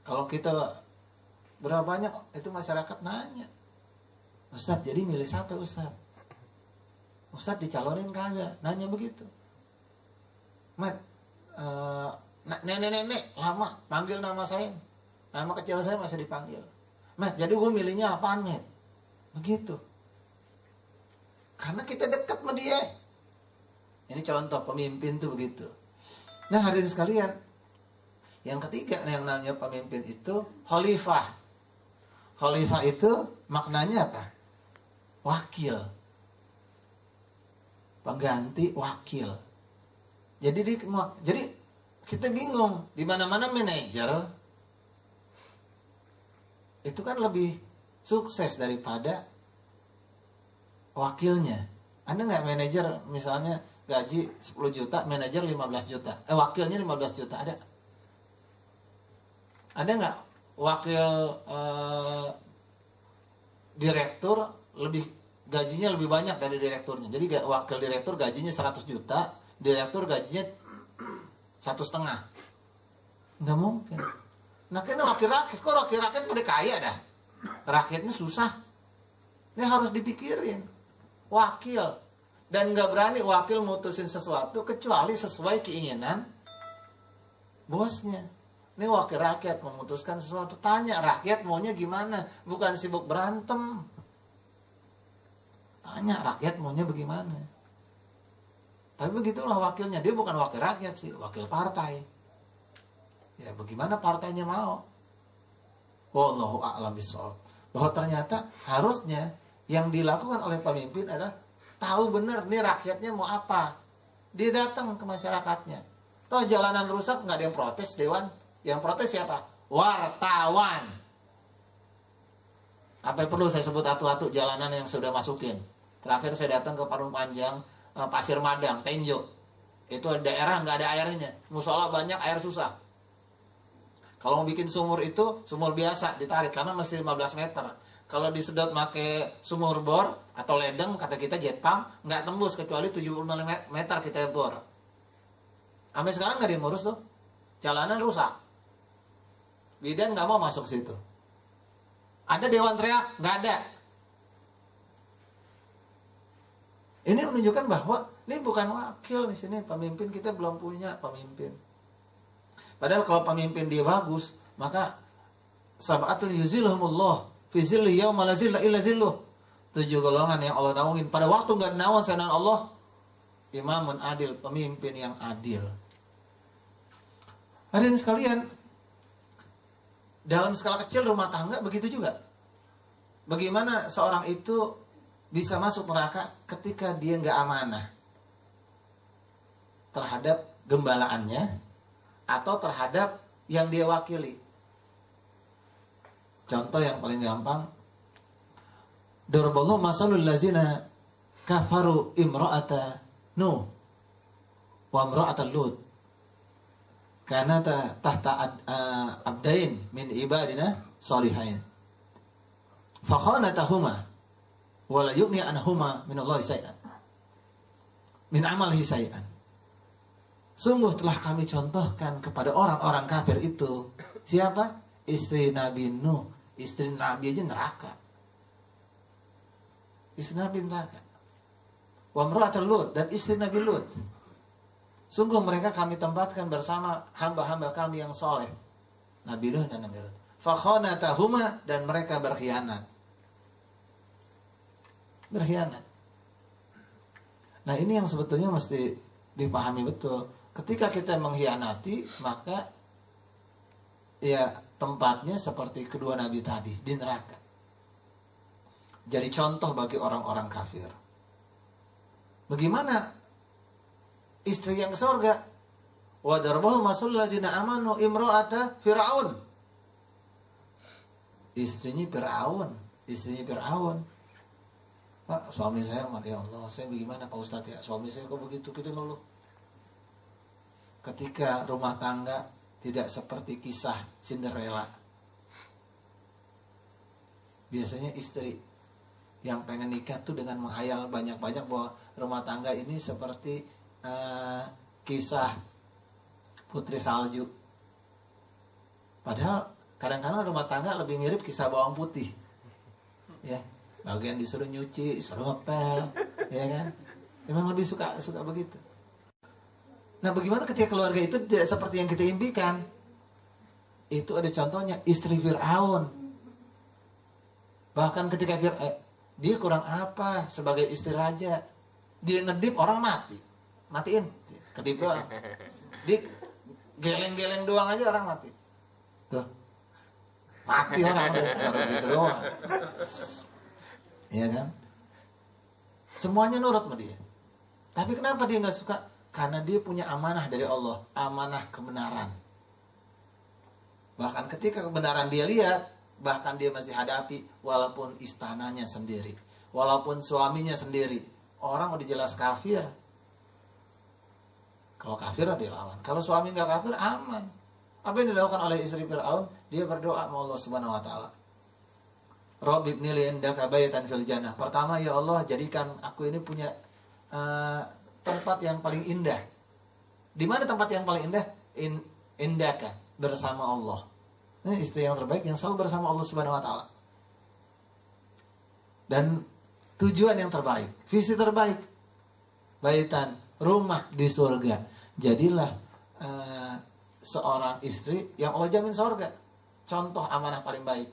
Kalau kita berapa banyak itu masyarakat nanya. Ustadz jadi milih siapa Ustadz? Ustadz dicalonin kagak? Nanya begitu. Mat, nenek-nenek lama panggil nama saya. Nama kecil saya masih dipanggil. Mat, jadi gue milihnya apaan Mat? Begitu. Karena kita dekat sama dia. Ini contoh pemimpin tuh begitu. Nah hadirin sekalian, yang ketiga yang namanya pemimpin itu khalifah. Khalifah itu maknanya apa? Wakil. Pengganti wakil. Jadi kita bingung, di mana-mana manajer itu kan lebih sukses daripada wakilnya. Anda nggak manajer misalnya gaji 10 juta, manajer 15 juta. Wakilnya 15 juta ada? Ada nggak wakil direktur gajinya lebih banyak dari direkturnya? Jadi wakil direktur gajinya 100 juta, direktur gajinya 1,5. Nggak mungkin. Nah kan wakil rakyat, kok wakil rakyat pada kaya dah? Rakyatnya susah. Ini harus dipikirin. Wakil. Dan nggak berani wakil mutusin sesuatu kecuali sesuai keinginan bosnya. Ini wakil rakyat memutuskan sesuatu, tanya rakyat maunya gimana, bukan sibuk berantem. Tanya rakyat maunya bagaimana. Tapi begitulah wakilnya, dia bukan wakil rakyat sih, wakil partai. Ya bagaimana partainya mau. Wallahu a'lam bishawab. Bahwa ternyata harusnya yang dilakukan oleh pemimpin adalah tahu benar nih rakyatnya mau apa. Dia datang ke masyarakatnya. Toh jalanan rusak nggak ada yang protes dewan. Yang protes siapa? Wartawan. Apa yang perlu saya sebut atu-atu jalanan yang sudah masukin. Terakhir saya datang ke Parung Panjang, Pasir Madang, Tenjo. Itu daerah nggak ada airnya. Musola banyak, air susah. Kalau mau bikin sumur itu sumur biasa ditarik karena masih 15 meter. Kalau disedot pakai sumur bor atau ledeng, kata kita jet pump, nggak tembus kecuali 70 meter kita bor. Sampai sekarang nggak diurus tuh. Jalanan rusak. Bidan nggak mau masuk situ. Ada dewan teriak, nggak ada. Ini menunjukkan bahwa ini bukan wakil di sini, pemimpin kita belum punya pemimpin. Padahal kalau pemimpin dia bagus, maka sab'atul yuzilhumullah fi zilli yauma la zilla illa zilluh. 7 golongan yang Allah naungin pada waktu enggak naung sanan Allah. Imamun adil, pemimpin yang adil. Hadirin sekalian, dalam skala kecil rumah tangga begitu juga. Bagaimana seorang itu bisa masuk neraka ketika dia enggak amanah terhadap gembalaannya atau terhadap yang dia wakili. Contoh yang paling gampang, daraballahu masalul lazina kafaru imra'ata Nuh wa imra'ata Lut. Karena tahta abdain min ibadina solihain. Fakhanatahuma wala yughni anhuma min Allah syai'an. Min amalihi syai'an. Sungguh telah kami contohkan kepada orang-orang kafir itu. Siapa? Istri Nabi Nuh. Istri Nabi aja neraka. Istri Nabi neraka. Wa imra'atul Lut, dan istri Nabi Lut. Sungguh mereka kami tempatkan bersama hamba-hamba kami yang soleh. Nabi Nuh dan Nabi Lut. Fakhanatahuma, dan mereka berkhianat. Berkhianat. Nah, ini yang sebetulnya mesti dipahami betul. Ketika kita mengkhianati, maka ya tempatnya seperti kedua nabi tadi, di neraka. Jadi contoh bagi orang-orang kafir. Bagaimana istri yang ke surga? Wa darbahu masul ladzina amanu imra'ata Fir'aun. Istrinya Fir'aun. Pak, suami saya, ya Allah, saya bagaimana Pak Ustadz ya? Suami saya kok begitu, kita ngeluh. Ketika rumah tangga tidak seperti kisah Cinderella. Biasanya istri yang pengen nikah tuh dengan menghayal banyak-banyak bahwa rumah tangga ini seperti kisah Putri Salju. Padahal kadang-kadang rumah tangga lebih mirip kisah bawang putih. Ya, bagian disuruh nyuci, disuruh ngepel, ya kan? Memang lebih suka begitu. Nah, bagaimana ketika keluarga itu tidak seperti yang kita impikan? Itu ada contohnya, istri Fir'aun. Bahkan ketika dia kurang apa sebagai istri raja? Dia ngedip orang matiin, kedip doang. Dia geleng-geleng doang aja orang mati. Tuh, mati orang udah baru gitu doang. Iya kan? Semuanya nurut sama dia. Tapi kenapa dia nggak suka? Karena dia punya amanah dari Allah, amanah kebenaran. Bahkan ketika kebenaran dia lihat, bahkan dia masih hadapi, walaupun istananya sendiri, walaupun suaminya sendiri, orang udah jelas kafir. Kalau kafir dia lawan. Kalau suami nggak kafir, aman. Apa yang dilakukan oleh istri Fir'aun? Dia berdoa sama Allah Subhanahu Wa Taala. Rabbi ibni li indaka baitan fil jannah. Pertama, ya Allah, jadikan aku ini punya tempat yang paling indah. Di mana tempat yang paling indah? Indaka, bersama Allah. Ini istri yang terbaik yang selalu bersama Allah Subhanahu Wa Taala. Dan tujuan yang terbaik, visi terbaik, baitan, rumah di surga. Jadilah seorang istri yang Allah jamin surga. Contoh amanah paling baik.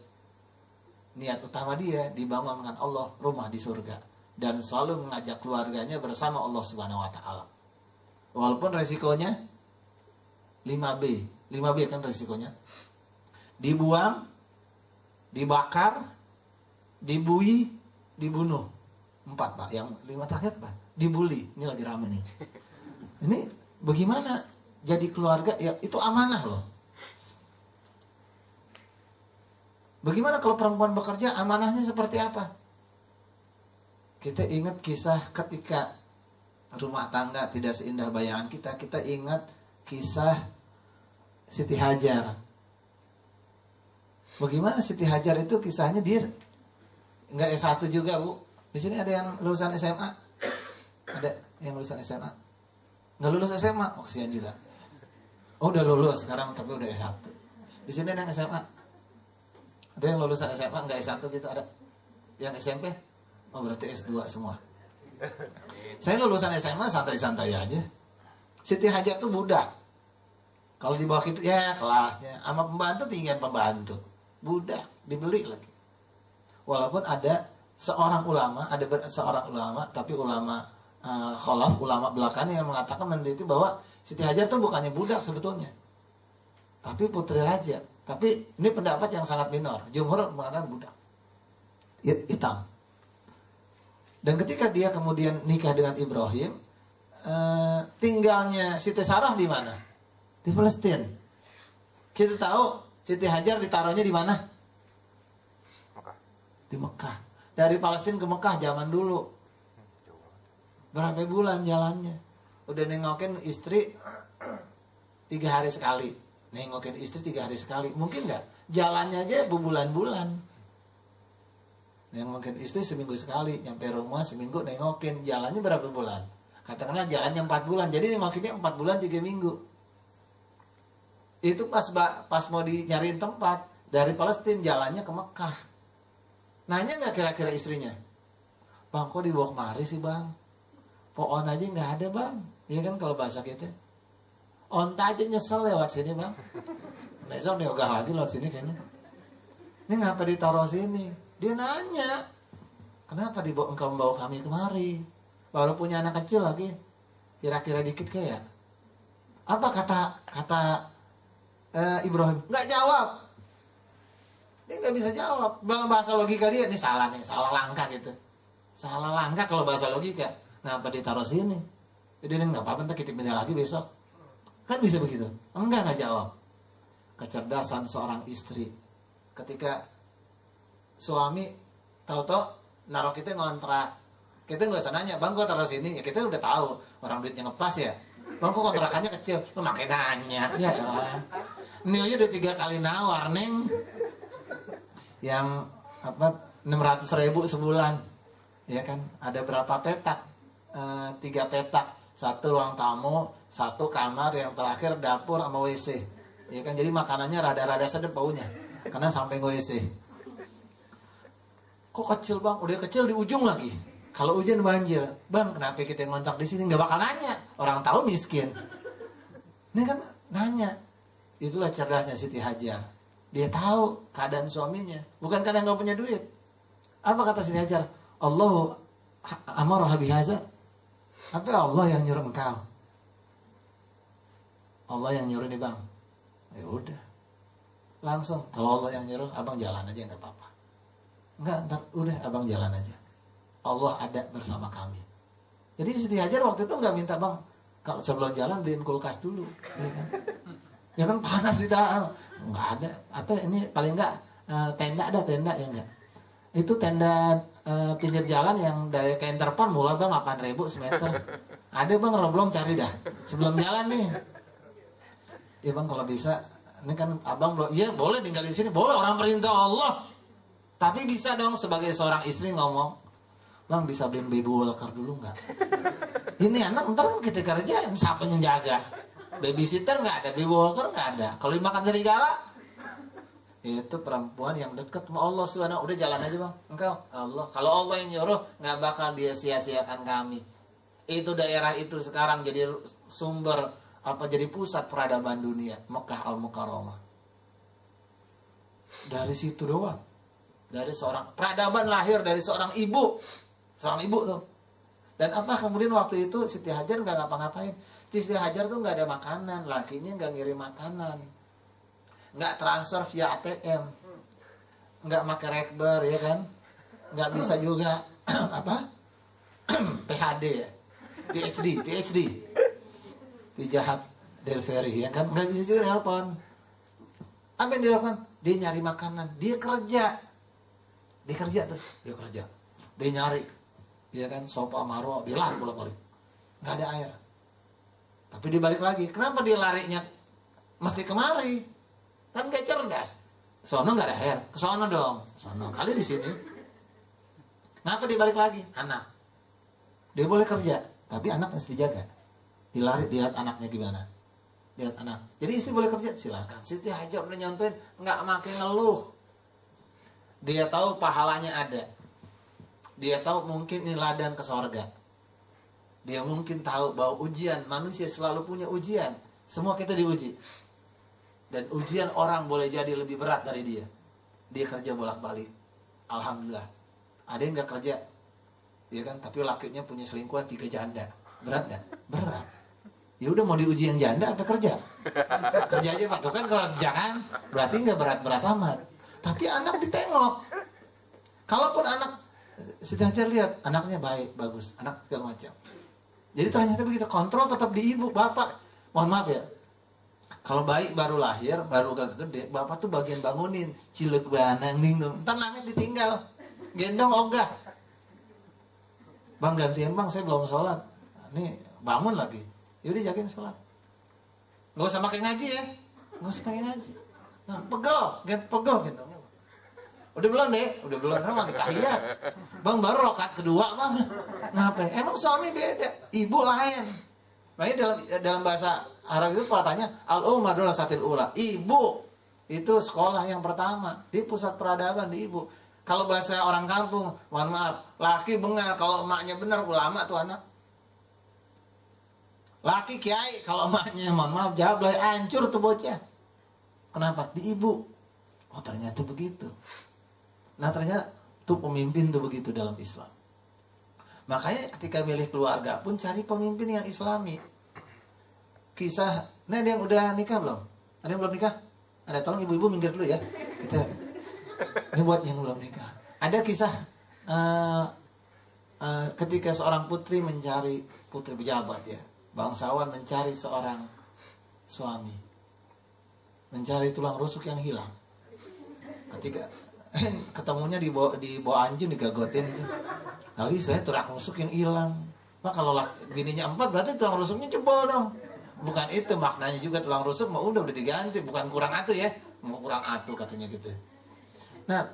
Niat utama dia dibangunkan Allah rumah di surga, dan selalu mengajak keluarganya bersama Allah Subhanahu Wa Taala. Walaupun resikonya 5B kan resikonya. Dibuang, dibakar, dibui, dibunuh. 4, Pak. Yang 5 terakhir, Pak. Dibully. Ini lagi rame nih. Ini bagaimana jadi keluarga? Ya, itu amanah loh. Bagaimana kalau perempuan bekerja, amanahnya seperti apa? Kita ingat kisah ketika rumah tangga tidak seindah bayangan kita. Kita ingat kisah Siti Hajar. Bagaimana Siti Hajar itu kisahnya, dia nggak S1 juga, Bu. Di sini ada yang lulusan SMA? Ada yang lulusan SMA? Nggak lulus SMA? Oh, kesian juga. Oh, udah lulus sekarang tapi udah S1. Di sini ada yang SMA? Ada yang lulusan SMA nggak S1 gitu, ada? Yang SMP? Oh, berarti S2 semua. Saya lulusan SMA santai-santai aja. Siti Hajar tuh budak. Kalau di bawah itu ya kelasnya, sama pembantu tinggian pembantu. Budak, dibeli lagi. Walaupun ada seorang ulama, tapi ulama kholaf, ulama belakangnya yang mengatakan meneliti bahwa Siti Hajar tuh bukannya budak sebetulnya, tapi putri raja. Tapi ini pendapat yang sangat minor. Jumhur mengatakan budak, hitam. Dan ketika dia kemudian nikah dengan Ibrahim, tinggalnya Siti Sarah di mana? Di Palestina. Kita tahu Siti Hajar ditaruhnya di mana? Di Mekah. Dari Palestina ke Mekah zaman dulu. Berapa bulan jalannya? Udah nengokin istri 3 hari sekali. Nengokin istri 3 hari sekali. Mungkin nggak? Jalannya aja berbulan-bulan. Nengokin istri seminggu sekali. Nyampe rumah seminggu nengokin. Jalannya berapa bulan? Katakanlah jalannya 4 bulan. Jadi nengokinnya 4 bulan 3 minggu. Itu pas mau nyariin tempat. Dari Palestina jalannya ke Mekah. Nanya nggak kira-kira istrinya? Bang, kok dibawa kemari sih bang? Pohon aja nggak ada bang. Iya kan kalau bahasa kita. Onta aja nyesel lewat sini bang. Besok dia ogah lagi lewat sini kayaknya. Ini ngapa ditaruh sini? Dia nanya. Kenapa engkau membawa kami kemari? Baru punya anak kecil lagi. Kira-kira dikit kayak. Apa kata Ibrahim? Nggak jawab. Dia nggak bisa jawab. Dalam bahasa logika dia, ini salah nih. Salah langkah gitu. Salah langkah kalau bahasa logika. Ngapa ditaruh sini? Jadi nggak apa-apa, ntar kita pindah lagi besok. Kan bisa begitu? Nggak jawab. Kecerdasan seorang istri. Ketika suami tahu-tahu naruh kita ngontrak, kita nggak usah nanya, bang gua taruh sini. Ya kita udah tahu orang duitnya ngepas ya. Bang kok kontrakannya kecil, lu makin nanya. Ya elah. Ini aja udah 3 kali nawar neng. Yang 600.000 sebulan. Ya kan? Ada berapa petak? 3 petak. 1 ruang tamu, 1 kamar, yang terakhir dapur sama WC. Ya kan, jadi makanannya rada-rada sedep baunya karena sampai WC. Kok kecil bang? Udah kecil di ujung lagi. Kalau hujan banjir, bang kenapa kita ngontrak di sini? Nggak bakal nanya. Orang tahu miskin. Ini kan nanya. Itulah cerdasnya Siti Hajar. Dia tahu keadaan suaminya. Bukan karena nggak punya duit. Apa kata Siti Hajar? Allahu amara bihaza. Apa Allah yang nyuruh engkau? Allah yang nyuruh nih bang. Ya udah. Langsung. Kalau Allah yang nyuruh, abang jalan aja nggak apa-apa. Enggak, ntar udah abang jalan aja. Allah ada bersama kami. Jadi Siti Hajar waktu itu nggak minta bang. Kalau sebelum jalan beliin kulkas dulu. Ya kan, ya kan panas di dalam. Nggak ada. Apa ini paling nggak tenda ada tenda ya enggak. Itu tenda pinggir jalan yang dari ke Interpon mulai bang 8.000 semeter. Ada bang roblong cari dah sebelum jalan nih. Ya bang kalau bisa ini kan abang belum. Iya boleh tinggal di sini boleh, orang perintah Allah. Tapi bisa dong sebagai seorang istri ngomong, bang bisa beliin baby walker dulu nggak? Ini anak ntar kan kita kerjain, siapa yang jaga? Babysitter nggak ada, baby walker nggak ada. Kalau dimakan serigala itu perempuan yang dekat sama Allah Subhanahu. Udah jalan aja bang, engkau Allah. Kalau Allah yang nyuruh nggak bakal dia sia-siakan kami. Itu daerah itu sekarang jadi sumber jadi pusat peradaban dunia, Mekah Al-Mukarramah. Dari situ doang. Dari seorang peradaban lahir dari seorang ibu tuh. Dan apa kemudian waktu itu Siti Hajar nggak ngapa-ngapain. Siti Hajar tuh nggak ada makanan, lakinya nggak ngirim makanan. Nggak transfer via ATM, nggak pakai rekber ya kan, nggak bisa juga PHD ya, PhD Pijahat delivery ya kan, nggak bisa juga nelpon. Apa yang dilakukan? Dia nyari makanan, dia kerja dia nyari, ya kan, sopa maro, dia lari bolak-balik, nggak ada air. Tapi dia balik lagi, kenapa dia larinya mesti kemari? Kan gak cerdas. Sono nggak ada air, ke sono dong. Sono kali di sini. Ngapa dia balik lagi? Anak. Dia boleh kerja, tapi anak mesti dijaga. Dilihat anaknya gimana. Lihat anak. Jadi istri boleh kerja, silakan. Siti Hajar udah nyontoin, nggak makin ngeluh. Dia tahu pahalanya ada. Dia tahu mungkin ini ladang ke sorga. Dia mungkin tahu bahwa ujian, manusia selalu punya ujian. Semua kita diuji. Dan ujian orang boleh jadi lebih berat dari dia. Dia kerja bolak-balik. Alhamdulillah. Ada yang gak kerja. Ya kan? Tapi lakinya punya selingkuhan 3 janda. Berat gak? Berat. Ya udah mau diuji yang janda apa kerja? Kerja aja Pak. Tuh kan kerja kan? Berarti gak berat-berat amat. Tapi anak ditengok. Kalaupun anak, Siti Hajar lihat. Anaknya baik, bagus. Anak segala macam. Jadi ternyata begitu. Kontrol tetap di ibu, bapak. Mohon maaf ya. Kalau bayi baru lahir, baru gak gede, bapak tuh bagian bangunin, cilek banang ninggung, ntar nangis ditinggal, gendong ogah. Bang gantian bang, saya belum sholat. Nih bangun lagi, yaudah jagain sholat. Nggak usah pakai ngaji ya. Nggak usah pakai ngaji. Nah, pegel gitu. Udah belum deh? Udah belum. Kan lagi tahiyat. Bang, baru rakaat kedua, Bang. Ngapain? Emang suami beda, ibu lain. Makanya dalam bahasa Arab itu katanya al-ummu madrasatil ula. Ibu itu sekolah yang pertama, di pusat peradaban di ibu. Kalau bahasa orang kampung, mohon maaf, laki bengal, kalau emaknya benar ulama tuh anak. Laki kiai, kalau emaknya mohon maaf jablay, hancur tuh bocah. Kenapa? Di ibu. Oh, ternyata begitu. Nah, ternyata tuh pemimpin tuh begitu dalam Islam. Makanya ketika milih keluarga pun cari pemimpin yang Islami. Kisah, nah ada yang udah nikah belum? Ada yang belum nikah? Ada, tolong ibu-ibu minggir dulu ya. Ini buat yang belum nikah. Ada kisah ketika seorang putri mencari, putri pejabat ya, bangsawan mencari seorang suami, mencari tulang rusuk yang hilang. Ketika ketemunya di bawah anjing, digagotin itu. Lagi saya tulang rusuk yang hilang. Pak, kalau bininya 4 berarti tulang rusuknya jebol dong. Bukan itu maknanya juga, tulang rusuk mah udah diganti, bukan kurang atuh ya. Mau kurang atuh katanya gitu. Nah,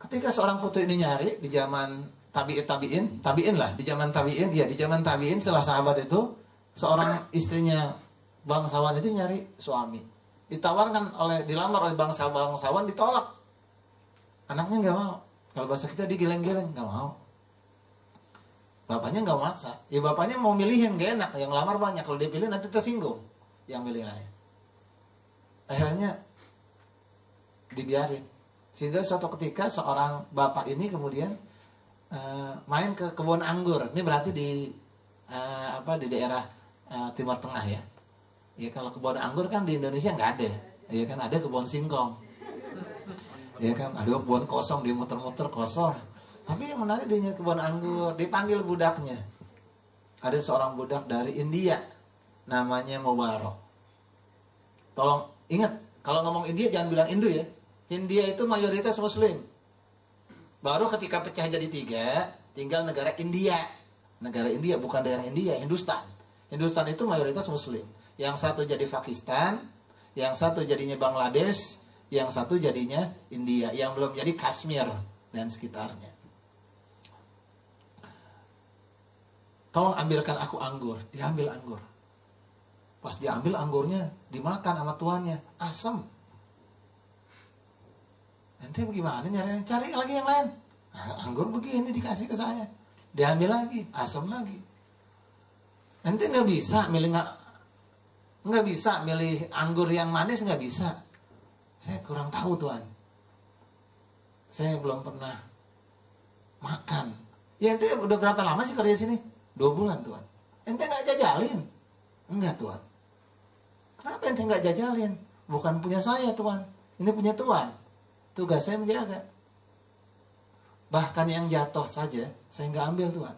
ketika seorang putri ini nyari di zaman tabiin lah, di zaman tabiin setelah sahabat itu, seorang istrinya bangsawan itu nyari suami. Ditawarkan dilamar oleh bangsawan, ditolak. Anaknya nggak mau. Kalau bahasa kita digeleng-geleng, nggak mau. Bapaknya nggak maksa. Ya bapaknya mau milihin, gak enak. Yang lamar banyak. Kalau dia pilih nanti tersinggung. Yang milih lain. Akhirnya dibiarin. Sehingga suatu ketika seorang bapak ini kemudian main ke kebun anggur. Ini berarti di daerah Timur Tengah ya. Ya kalau kebun anggur kan di Indonesia nggak ada. Ya kan ada kebun singkong. Ya kan ada kebun kosong, dia muter-muter kosong. Tapi yang menarik dia kebun anggur, dipanggil budaknya. Ada seorang budak dari India, namanya Mubarak. Tolong ingat, kalau ngomong India jangan bilang Hindu ya. India itu mayoritas Muslim. Baru ketika pecah jadi 3, tinggal negara India. Negara India bukan daerah India, Hindustan. Hindustan itu mayoritas Muslim. Yang satu jadi Pakistan, yang satu jadinya Bangladesh, yang satu jadinya India, yang belum jadi Kashmir dan sekitarnya. Tolong ambilkan aku anggur. Diambil anggur. Pas diambil anggurnya, dimakan sama tuannya, asam. Ente bagaimana nyari? Cari lagi yang lain. Anggur begini dikasih ke saya. Diambil lagi, asam lagi. Ente nggak bisa milih anggur yang manis, nggak bisa. Saya kurang tahu tuan. Saya belum pernah makan. Ya ente udah berapa lama sih kerja di sini? 2 bulan tuan. Ente nggak jajalin? Enggak tuan. Kenapa ente nggak jajalin? Bukan punya saya tuan. Ini punya tuan. Tugas saya menjaga. Bahkan yang jatuh saja saya nggak ambil tuan.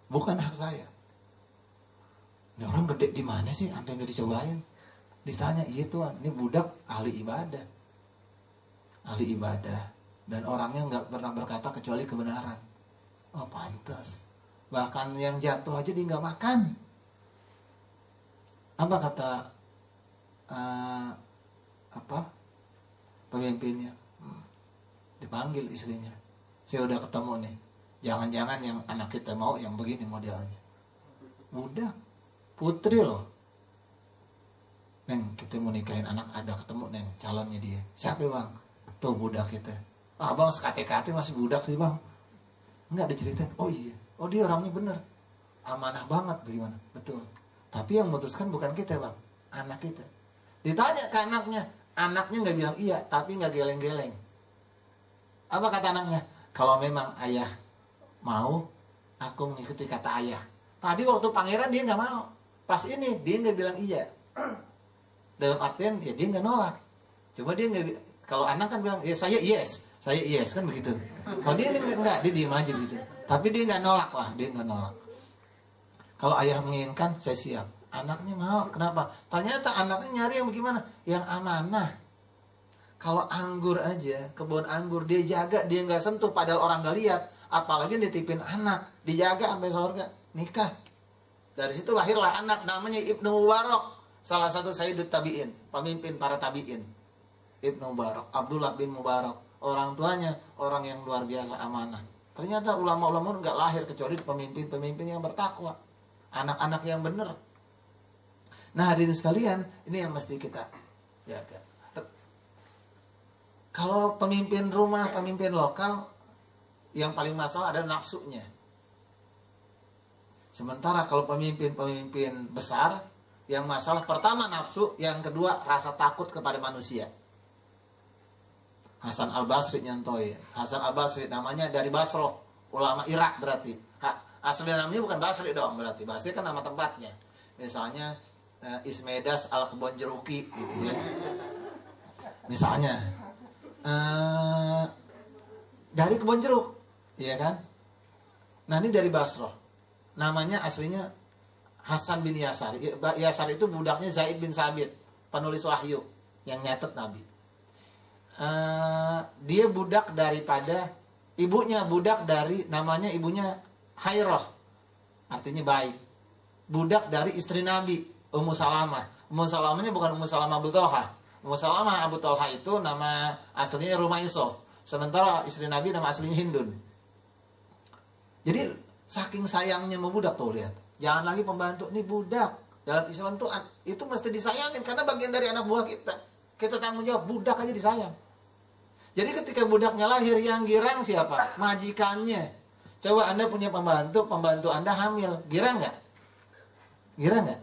Bukan hak saya. Ini orang gede di mana sih? Sampai nggak dicobain? Ditanya, iya tuan. Ini budak ahli ibadah. Ahli ibadah. Dan orangnya nggak pernah berkata kecuali kebenaran. Oh pantas. Bahkan yang jatuh aja dia nggak makan. Apa kata pemimpinnya? Dipanggil istrinya. Saya udah ketemu nih. Jangan-jangan yang anak kita mau yang begini modelnya. Budak, putri loh. Neng, kita mau nikahin anak, ada ketemu neng calonnya dia. Siapa bang? Tuh budak kita. Ah bang sekate-kate masih budak sih bang. Enggak diceritain. Oh iya. Oh dia orangnya bener. Amanah banget bagaimana? Betul. Tapi yang memutuskan bukan kita bang. Anak kita. Ditanya ke anaknya. Anaknya nggak bilang iya. Tapi nggak geleng-geleng. Apa kata anaknya? Kalau memang ayah mau, aku mengikuti kata ayah. Tadi waktu pangeran dia nggak mau. Pas ini dia nggak bilang iya. Dalam artian ya dia nggak nolak. Cuma dia nggak. Kalau anak kan bilang ya saya yes kan begitu. Kalau dia nggak, dia diem aja gitu. Tapi dia nggak nolak lah, dia nggak nolak. Kalau ayah menginginkan, saya siap. Anaknya mau, kenapa? Ternyata anaknya nyari yang bagaimana? Yang amanah. Kalau anggur aja, kebun anggur dia jaga, dia nggak sentuh, padahal orang nggak lihat. Apalagi dititipin anak, dijaga sampai surga, nikah. Dari situ lahirlah anak namanya Ibnu Mubarak, salah satu Sayyidut Tabi'in, pemimpin para tabi'in. Ibnu Mubarak, Abdullah bin Mubarak. Orang tuanya orang yang luar biasa amanah. Ternyata ulama-ulama enggak lahir kecuali pemimpin-pemimpin yang bertakwa. Anak-anak yang benar. Nah, hadirin sekalian, ini yang mesti kita jaga. Kalau pemimpin rumah, pemimpin lokal, yang paling masalah ada nafsunya. Sementara kalau pemimpin-pemimpin besar, yang masalah pertama nafsu, yang kedua rasa takut kepada manusia. Hasan Al-Basri nyontohin. Hasan Al-Basri namanya dari Basroh, ulama Irak berarti. Asli namanya bukan Basri dong berarti. Basri kan nama tempatnya. Misalnya Ismedas Al-Kebonjeruki gitu ya. Misalnya dari Kebonjeruk, iya kan? Nah, ini dari Basroh. Namanya aslinya Hasan bin Yasar. Yasar itu budaknya Zaid bin Sabit, penulis wahyu yang nyatet Nabi. Dia budak daripada ibunya, budak dari namanya ibunya Hairah, artinya baik. Budak dari istri Nabi, Ummu Salamah. Ummu Salamahnya bukan Ummu Salamah Abu Talha. Ummu Salamah Abu Talha itu nama aslinya Rumaisoh. Sementara istri Nabi nama aslinya Hindun. Jadi saking sayangnya sama budak tuh, lihat. Jangan lagi pembantu, nih budak. Dalam Islam tuh itu mesti disayangin karena bagian dari anak buah kita. Kita tanggung jawab, budak aja disayang. Jadi ketika budaknya lahir, yang girang siapa? Majikannya. Coba Anda punya pembantu, pembantu Anda hamil, girang nggak? Girang nggak?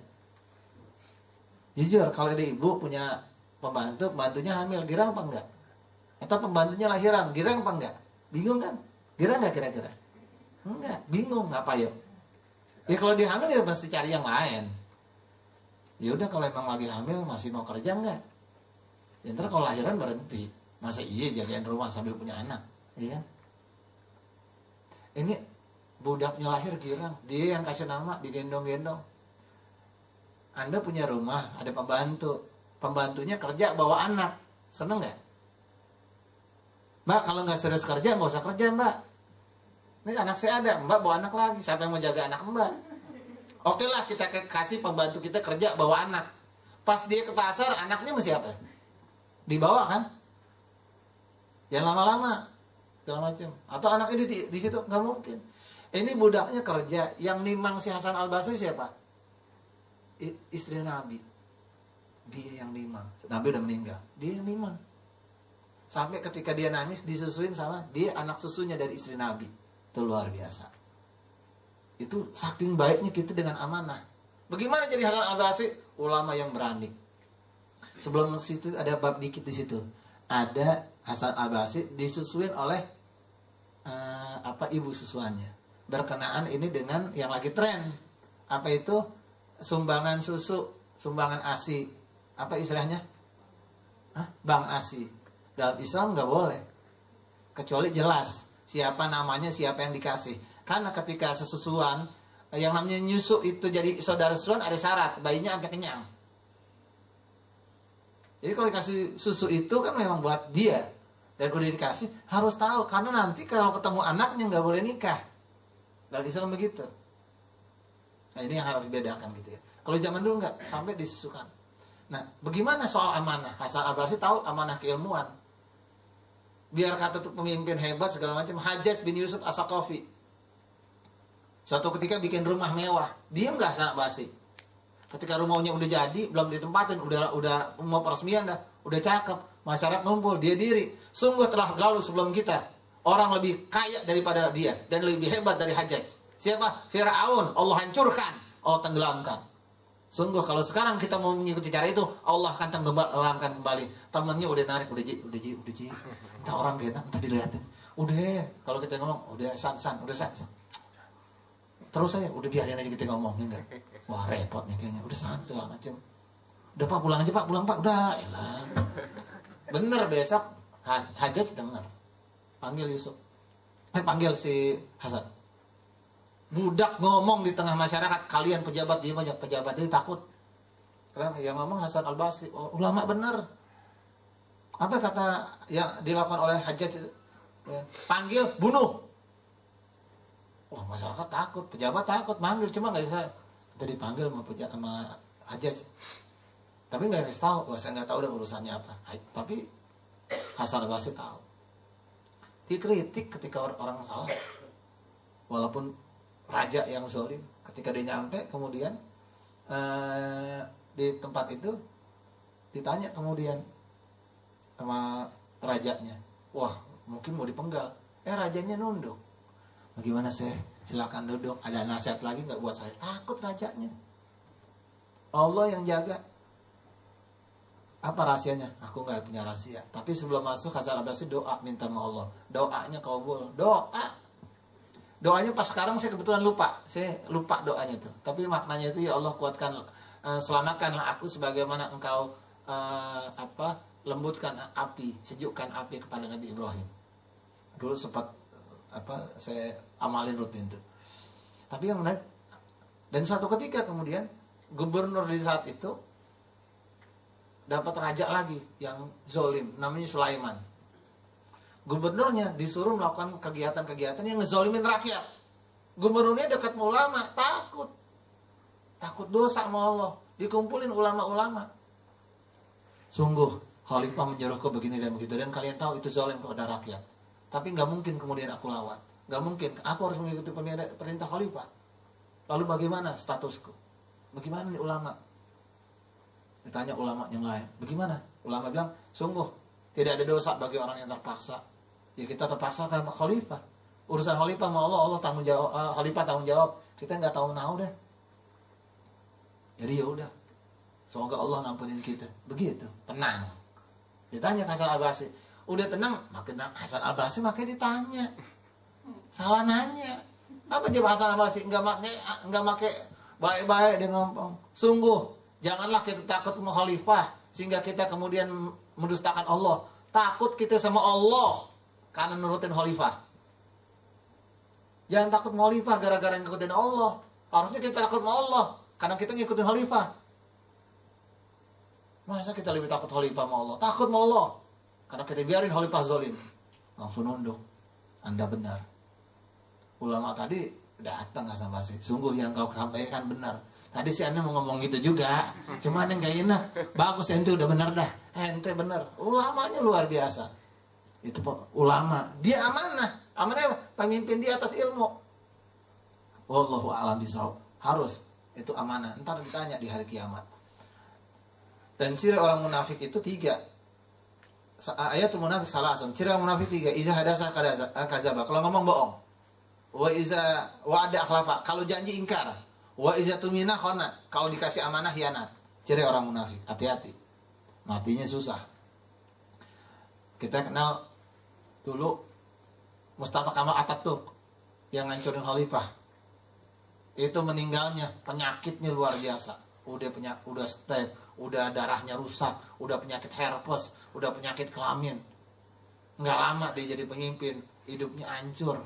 Jujur, kalau ada ibu punya pembantu, pembantunya hamil, girang apa enggak? Atau pembantunya lahiran, girang apa enggak? Bingung kan? Girang nggak kira-kira? Enggak, bingung, apa yuk? Ya kalau dia hamil ya pasti cari yang lain. Ya udah, kalau emang lagi hamil masih mau kerja enggak? Ya ntar kalau lahiran berhenti. Masa iya jagain rumah sambil punya anak, iya kan? Ini budaknya lahir girang, dia yang kasih nama, digendong-gendong. Anda punya rumah, ada pembantu, pembantunya kerja bawa anak, seneng nggak? Mbak, kalau nggak serius kerja nggak usah kerja, Mbak. Ini anak saya ada, Mbak bawa anak lagi, siapa yang mau jaga anak Mbak? Oke lah, kita kasih pembantu kita kerja bawa anak. Pas dia ke pasar, anaknya masih apa? Dibawa kan? Jangan lama-lama, segala macam. Atau anak ini di situ nggak mungkin. Ini budaknya kerja, yang nimang si Hasan Al-Basri siapa? Istri Nabi. Dia yang nimang. Nabi udah meninggal, dia yang nimang. Sampai ketika dia nangis disusuin sama dia, anak susunya dari istri Nabi. Itu luar biasa. Itu saking baiknya kita dengan amanah. Bagaimana jadi Hasan Al-Basri? Ulama yang berani. Sebelum situ ada bab dikit di situ. Ada Hasan Al-Basri disusuin oleh ibu susuannya. Berkenaan ini dengan yang lagi tren. Apa itu? Sumbangan susu, sumbangan ASI. Apa istilahnya? Bank ASI. Dalam Islam nggak boleh. Kecuali jelas siapa namanya, siapa yang dikasih. Karena ketika sesusuan, yang namanya nyusu itu jadi saudara susuan ada syarat, bayinya sampai kenyang. Jadi kalau dikasih susu itu kan memang buat dia. Dan udah dikasih, harus tahu. Karena nanti kalau ketemu anaknya nggak boleh nikah. Dalam Islam begitu. Nah, ini yang harus dibedakan gitu ya. Kalau zaman dulu nggak, sampai disusukan. Nah, bagaimana soal amanah? Hasan Al-Basri tahu amanah keilmuan. Biar kata tuh pemimpin hebat segala macam. Hajjaj bin Yusuf As-Saqafi. Suatu ketika bikin rumah mewah. Diem nggak Hasan Al-Basri? Ketika rumahnya udah jadi, belum ditempatin, udah mau peresmian dah, udah cakep, masyarakat ngumpul, dia diri. Sungguh telah lalu sebelum kita orang lebih kaya daripada dia dan lebih hebat dari Hajjaj. Siapa? Fir'aun. Allah hancurkan, Allah tenggelamkan. Sungguh kalau sekarang kita mau mengikuti cara itu, Allah akan tenggelamkan kembali. Temannya udah narik, udah ji. Entah orang gena, entah dilihatin. Udah, kalau kita ngomong, udah san. Terus saya, udah biarin aja kita ngomong, enggak. Wah repot nih kayaknya, udah san segala macam. Udah Pak, pulang aja Pak, pulang Pak, udah. Elah. Bener besok Hajjaj dengar. Panggil Yusuf. Panggil si Hasan. Budak ngomong di tengah masyarakat, kalian pejabat dia banyak pejabat dia takut. Karena yang ngomong Hasan Al-Basri, ulama bener. Apa kata yang dilakukan oleh Hajjaj? Panggil, bunuh. Wah masyarakat takut, pejabat takut, manggil cuma nggak bisa. Itu dipanggil sama Hajjaj. Tapi nggak kasih tahu, wah saya nggak tahu udah urusannya apa. Tapi Hasan al-Basri tahu. Dikritik ketika orang salah. Walaupun raja yang zalim, ketika dia nyampe kemudian di tempat itu ditanya kemudian sama rajanya, wah mungkin mau dipenggal. Rajanya nunduk. Bagaimana sih? Silakan duduk. Ada nasihat lagi nggak buat saya? Takut rajanya. Allah yang jaga. Apa rahasianya? Aku nggak punya rahasia. Tapi sebelum masuk Hasan al-Basri doa minta sama Allah. Doanya kabul. Doanya pas sekarang saya kebetulan lupa. Saya lupa doanya tuh. Tapi maknanya itu ya Allah kuatkan, selamatkanlah aku sebagaimana engkau lembutkan api, sejukkan api kepada Nabi Ibrahim. Dulu sempat saya amalin rutin tuh. Tapi yang menarik, dan suatu ketika kemudian gubernur di saat itu dapat raja lagi yang zolim, namanya Sulaiman. Gubernurnya disuruh melakukan kegiatan-kegiatan yang ngezolimin rakyat. Gubernurnya dekat sama ulama, takut dosa sama Allah. Dikumpulin ulama-ulama. Sungguh khalifah menyuruhku begini dan begitu, dan kalian tahu itu zalim kepada rakyat. Tapi nggak mungkin kemudian aku lawan. Nggak mungkin, aku harus mengikuti perintah khalifah. Lalu bagaimana statusku? Bagaimana nih ulama? Ditanya ulama yang lain, bagaimana? Ulama bilang, sungguh tidak ada dosa bagi orang yang terpaksa. Ya kita terpaksa karena khalifah. Urusan khalifah sama Allah tanggung jawab, khalifah tanggung jawab. Kita nggak tahu deh. Jadi ya udah. Semoga Allah ngampunin kita. Begitu, tenang. Ditanya Hasan al-Basri, udah tenang, makin Hasan al-Basri makin ditanya. Salah nanya. Apa jawab Hasan al-Basri? Enggak pakai baik-baik dia ngomong. Sungguh, janganlah kita takut sama khalifah sehingga kita kemudian mendustakan Allah. Takut kita sama Allah karena nurutin khalifah. Jangan takut sama khalifah gara-gara ngikutin Allah. Harusnya kita takut sama Allah karena kita ngikutin khalifah. Masa kita lebih takut khalifah sama Allah? Takut sama Allah karena kita biarin khalifah zalim. Langsung nunduk. Anda benar. Ulama tadi datang Hasan al-Basri. Sungguh yang kau sampaikan benar. Tadi si Anda mau ngomong gitu juga. Cuma Anda gak enak. Bagus, ente udah benar dah. Ente benar. Ulamanya luar biasa. Itu ulama. Dia amanah. Amanah apa? Pemimpin dia atas ilmu. Wallahu a'lam bishawab. Harus. Itu amanah. Ntar ditanya di hari kiamat. Dan ciri orang munafik itu 3. Ayatul munafik salasun. Ciri orang munafik 3. Iza hadasa kazaba. Kalau ngomong bohong. Wa iza wa'ada akhlafa. Kalau janji ingkar. Wa iza tumina khona. Kalau dikasih amanah hianat. Ciri orang munafik. Hati-hati. Matinya susah. Kita kenal dulu Mustafa Kamal Atatürk yang ngancurin khalifah. Itu meninggalnya penyakitnya luar biasa. Udah step, udah darahnya rusak, udah penyakit herpes, udah penyakit kelamin. Nggak lama dia jadi pemimpin, hidupnya hancur.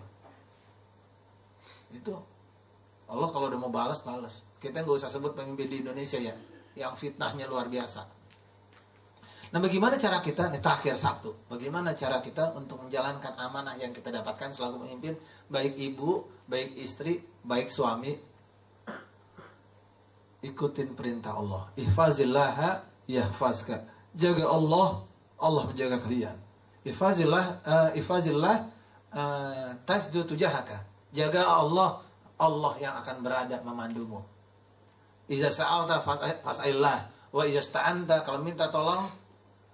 Itu Allah kalau udah mau balas. Kita nggak usah sebut pemimpin di Indonesia ya, yang fitnahnya luar biasa. Nah, bagaimana cara kita? Ini terakhir satu. Bagaimana cara kita untuk menjalankan amanah yang kita dapatkan selaku pemimpin, baik ibu, baik istri, baik suami? Ikutin perintah Allah. Ihfazillaha yahfazka. Jaga Allah, Allah menjaga kalian. Ihfazillah tasdu tujahaka. Jaga Allah, Allah yang akan berada memandumu. Iza sa'alta fas'alillah. Wa iza sta'anta, kalau minta tolong,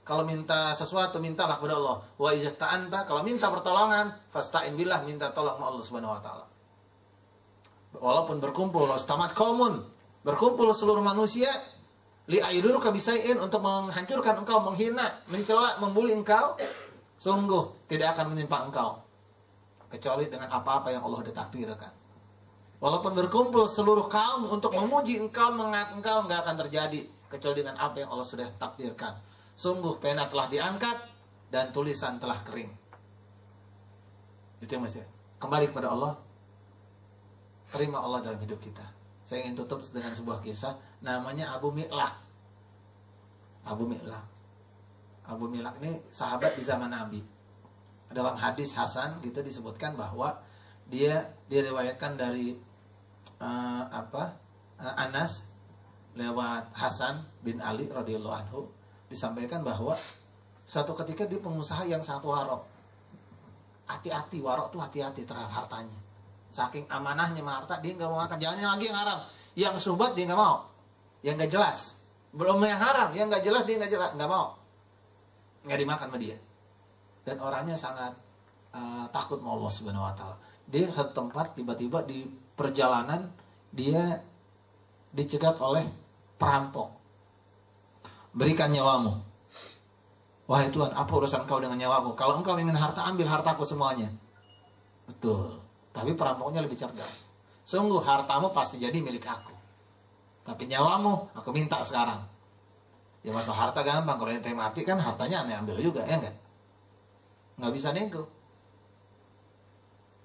kalau minta sesuatu mintalah kepada Allah. Wa iza sta'anta, kalau minta pertolongan, fasta'in billah, minta tolong sama Allah Subhanahu wa taala. Walaupun berkumpul istamat qaumun, berkumpul seluruh manusia li ayruka bisai'in, untuk menghancurkan engkau, menghina, mencela, membuli engkau, sungguh tidak akan menimpa engkau kecuali dengan apa-apa yang Allah sudah takdirkan. Walaupun berkumpul seluruh kaum untuk memuji engkau, mengat engkau, enggak akan terjadi kecuali dengan apa yang Allah sudah takdirkan. Sungguh pena telah diangkat dan tulisan telah kering. Itu yang mesti. Kembali kepada Allah. Terima Allah dalam hidup kita. Saya ingin tutup dengan sebuah kisah namanya Abu Mi'laq. Abu Mi'laq ini sahabat di zaman Nabi. Dalam hadis Hasan gitu disebutkan bahwa dia diriwayatkan dari Anas lewat Hasan bin Ali radhiyallahu anhu disampaikan bahwa satu ketika dia pengusaha yang sangat warok. Hati-hati, warok tuh hati-hati terhadap hartanya. Saking amanahnya harta, dia nggak mau makan. Jangan lagi yang haram. Yang subat dia nggak mau. Yang nggak jelas. Belum yang haram, yang nggak jelas dia nggak mau. Nggak dimakan sama dia. Dan orangnya sangat takut sama Allah Subhanahu Wa Taala. Dia ke tempat tiba-tiba di perjalanan dia dicegat oleh perampok. Berikan nyawamu. Wahai Tuhan, apa urusan kau dengan nyawaku? Kalau engkau ingin harta, ambil hartaku semuanya. Betul. Tapi perampoknya lebih cerdas. Sungguh hartamu pasti jadi milik aku. Tapi nyawamu aku minta sekarang. Ya masalah harta gampang. Kalau ente mati kan hartanya aneh ambil juga, ya enggak? Nggak bisa nego.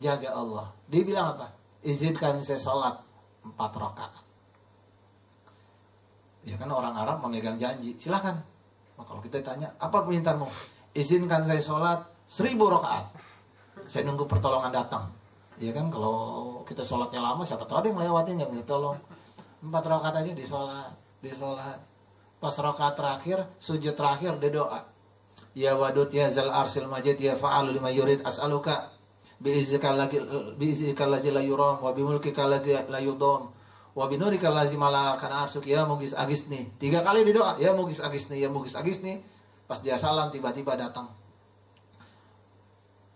Jaga Allah. Dia bilang apa? Izinkan saya sholat 4 rakaat. Ya kan orang Arab memegang janji. Silakan. Nah, kalau kita tanya, apa permintaanmu? Izinkan saya sholat 1000 rakaat. Saya nunggu pertolongan datang. Ya kan, kalau kita sholatnya lama, siapa tahu ada yang lewatin nggak minta tolong. 4 rakaat aja disolat. Pas rakaat terakhir, sujud terakhir, dia doa. Ya wadud ya zal arsil majid ya fa'alu lima yurid as'aluka bi'izikal lazi la yuram wa bimulkikal lazi la yudom wa binurikal lazi malalakan arsuk ya mugis agisni. 3 kali didoa, ya mugis agisni, ya mugis agisni. Pas dia salam tiba-tiba datang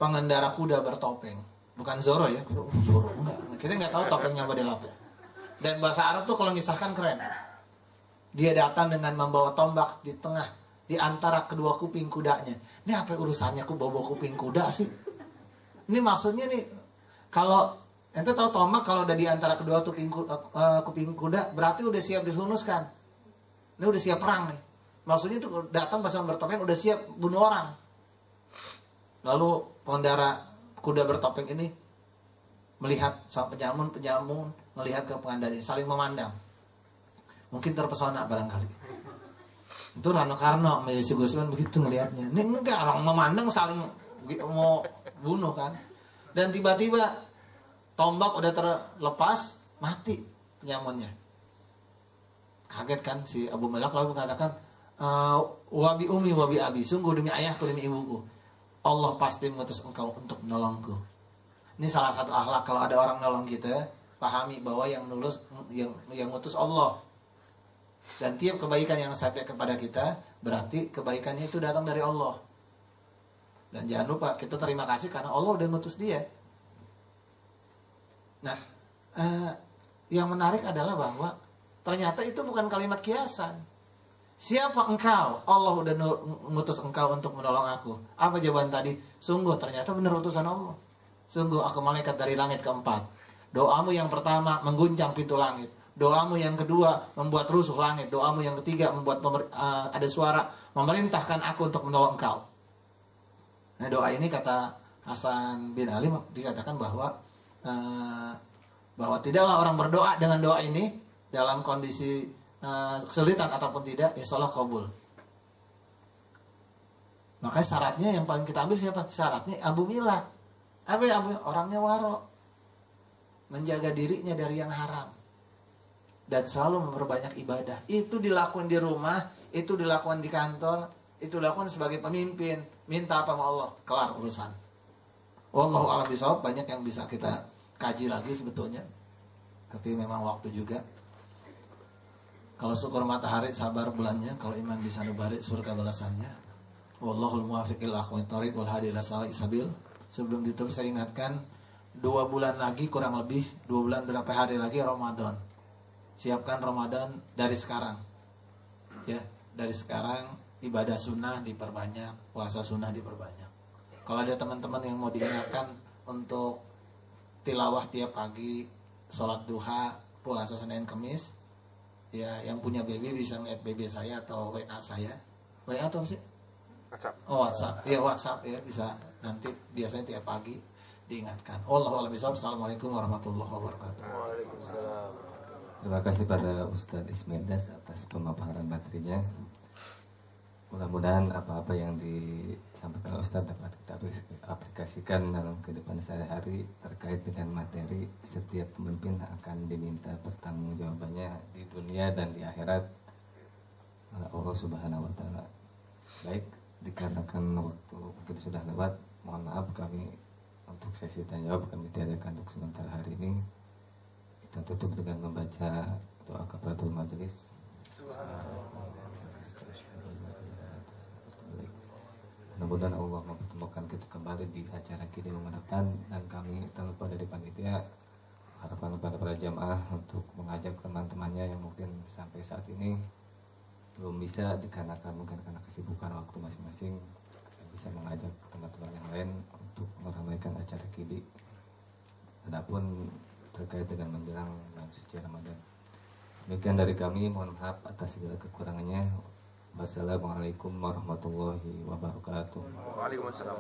pengendara kuda bertopeng. Bukan Zoro ya, Zoro enggak. Kita nggak tahu topengnya model apa. Dan bahasa Arab tuh kalau ngisahkan keren. Dia datang dengan membawa tombak di tengah, di antara kedua kuping kudanya. Ini apa urusannya aku bawa kuping kuda sih? Ini maksudnya nih, kalau ente tahu tombak kalau udah di antara kedua kuping kuda, berarti udah siap dihunuskan. Ini udah siap perang nih. Maksudnya itu datang pasang bertopeng udah siap bunuh orang. Lalu pengendara kuda bertopeng ini melihat sang penyamun melihat ke pengendara saling memandang. Mungkin terpesona barangkali. Itu Rano Karno, Malaysia Gusman begitu melihatnya. Ini enggak, orang memandang saling mau bunuh kan. Dan tiba-tiba tombak udah terlepas, mati penyamunnya. Kaget kan si Abu Melak lalu mengatakan, wabi umi wabi abi, sungguh demi ayahku demi ibuku, Allah pasti mengutus engkau untuk menolongku. Ini salah satu akhlak kalau ada orang nolong kita, pahami bahwa yang ngutus Allah. Dan tiap kebaikan yang sampai kepada kita berarti kebaikannya itu datang dari Allah. Dan jangan lupa kita terima kasih karena Allah udah ngutus dia. Nah, yang menarik adalah bahwa ternyata itu bukan kalimat kiasan. Siapa engkau? Allah udah ngutus engkau untuk menolong aku. Apa jawaban tadi? Sungguh ternyata benar utusan Allah. Sungguh aku malaikat dari langit keempat. Doamu yang pertama mengguncang pintu langit. Doamu yang kedua membuat rusuh langit. Doamu yang ketiga membuat ada suara memerintahkan aku untuk menolong engkau. Nah, doa ini kata Hasan bin Ali dikatakan bahwa tidaklah orang berdoa dengan doa ini dalam kondisi kesulitan ataupun tidak, insya Allah kabul. Makanya syaratnya yang paling kita ambil siapa? Syaratnya Abu Mila. Apa ya Abu? Orangnya waro, menjaga dirinya dari yang haram. Dan selalu memperbanyak ibadah. Itu dilakukan di rumah, itu dilakukan di kantor, itu dilakukan sebagai pemimpin. Minta apa sama Allah, kelar urusan. Wallahu a'lam bishawab. Banyak yang bisa kita kaji lagi sebetulnya. Tapi memang waktu juga. Kalau syukur matahari sabar bulannya, kalau iman bisa nubari surga balasannya. Wallahul muwaffiq ila aqwamit thoriq wal hadi ila sawa'is sabil. Sebelum ditutup saya ingatkan 2 bulan lagi kurang lebih 2 bulan berapa hari lagi Ramadan. Siapkan Ramadan dari sekarang. Ya, dari sekarang ibadah sunnah diperbanyak, puasa sunnah diperbanyak. Kalau ada teman-teman yang mau diingatkan untuk tilawah tiap pagi, sholat duha, puasa Senin Kemis, ya yang punya BB bisa nge-add BB saya atau WA saya. WA atau sih? WhatsApp. Oh, WhatsApp. Ya WhatsApp ya bisa nanti biasanya tiap pagi diingatkan. Wallahu a'lam bishawab. Assalamualaikum warahmatullahi wabarakatuh. Waalaikumsalam. Terima kasih pada Ustadz Ismendas atas pemaparan materinya. Mudah-mudahan apa-apa yang disampaikan Ustadz dapat kita aplikasikan dalam kehidupan sehari-hari terkait dengan materi setiap pemimpin akan diminta pertanggungjawabannya di dunia dan di akhirat oleh Allah Subhanahu wa taala. Baik, dikarenakan waktu mungkin sudah lewat, mohon maaf kami untuk sesi tanya jawab kami tiadakan untuk sementara hari ini. Kita tutup dengan membaca doa kafaratul majelis. Mudah-mudahan Allah mempertemukan kita kembali di acara kita minggu depan, dan kami tak lupa dari panitia harapan kepada para jamaah untuk mengajak teman-temannya yang mungkin sampai saat ini belum bisa dikarenakan mungkin karena kesibukan waktu masing-masing, bisa mengajak teman-teman yang lain untuk meramaikan acara kidi. Adapun terkait dengan menjelang bulan suci Ramadan. Demikian dari kami, mohon maaf atas segala kekurangannya. Wassalamualaikum warahmatullahi wabarakatuh. Waalaikumsalam.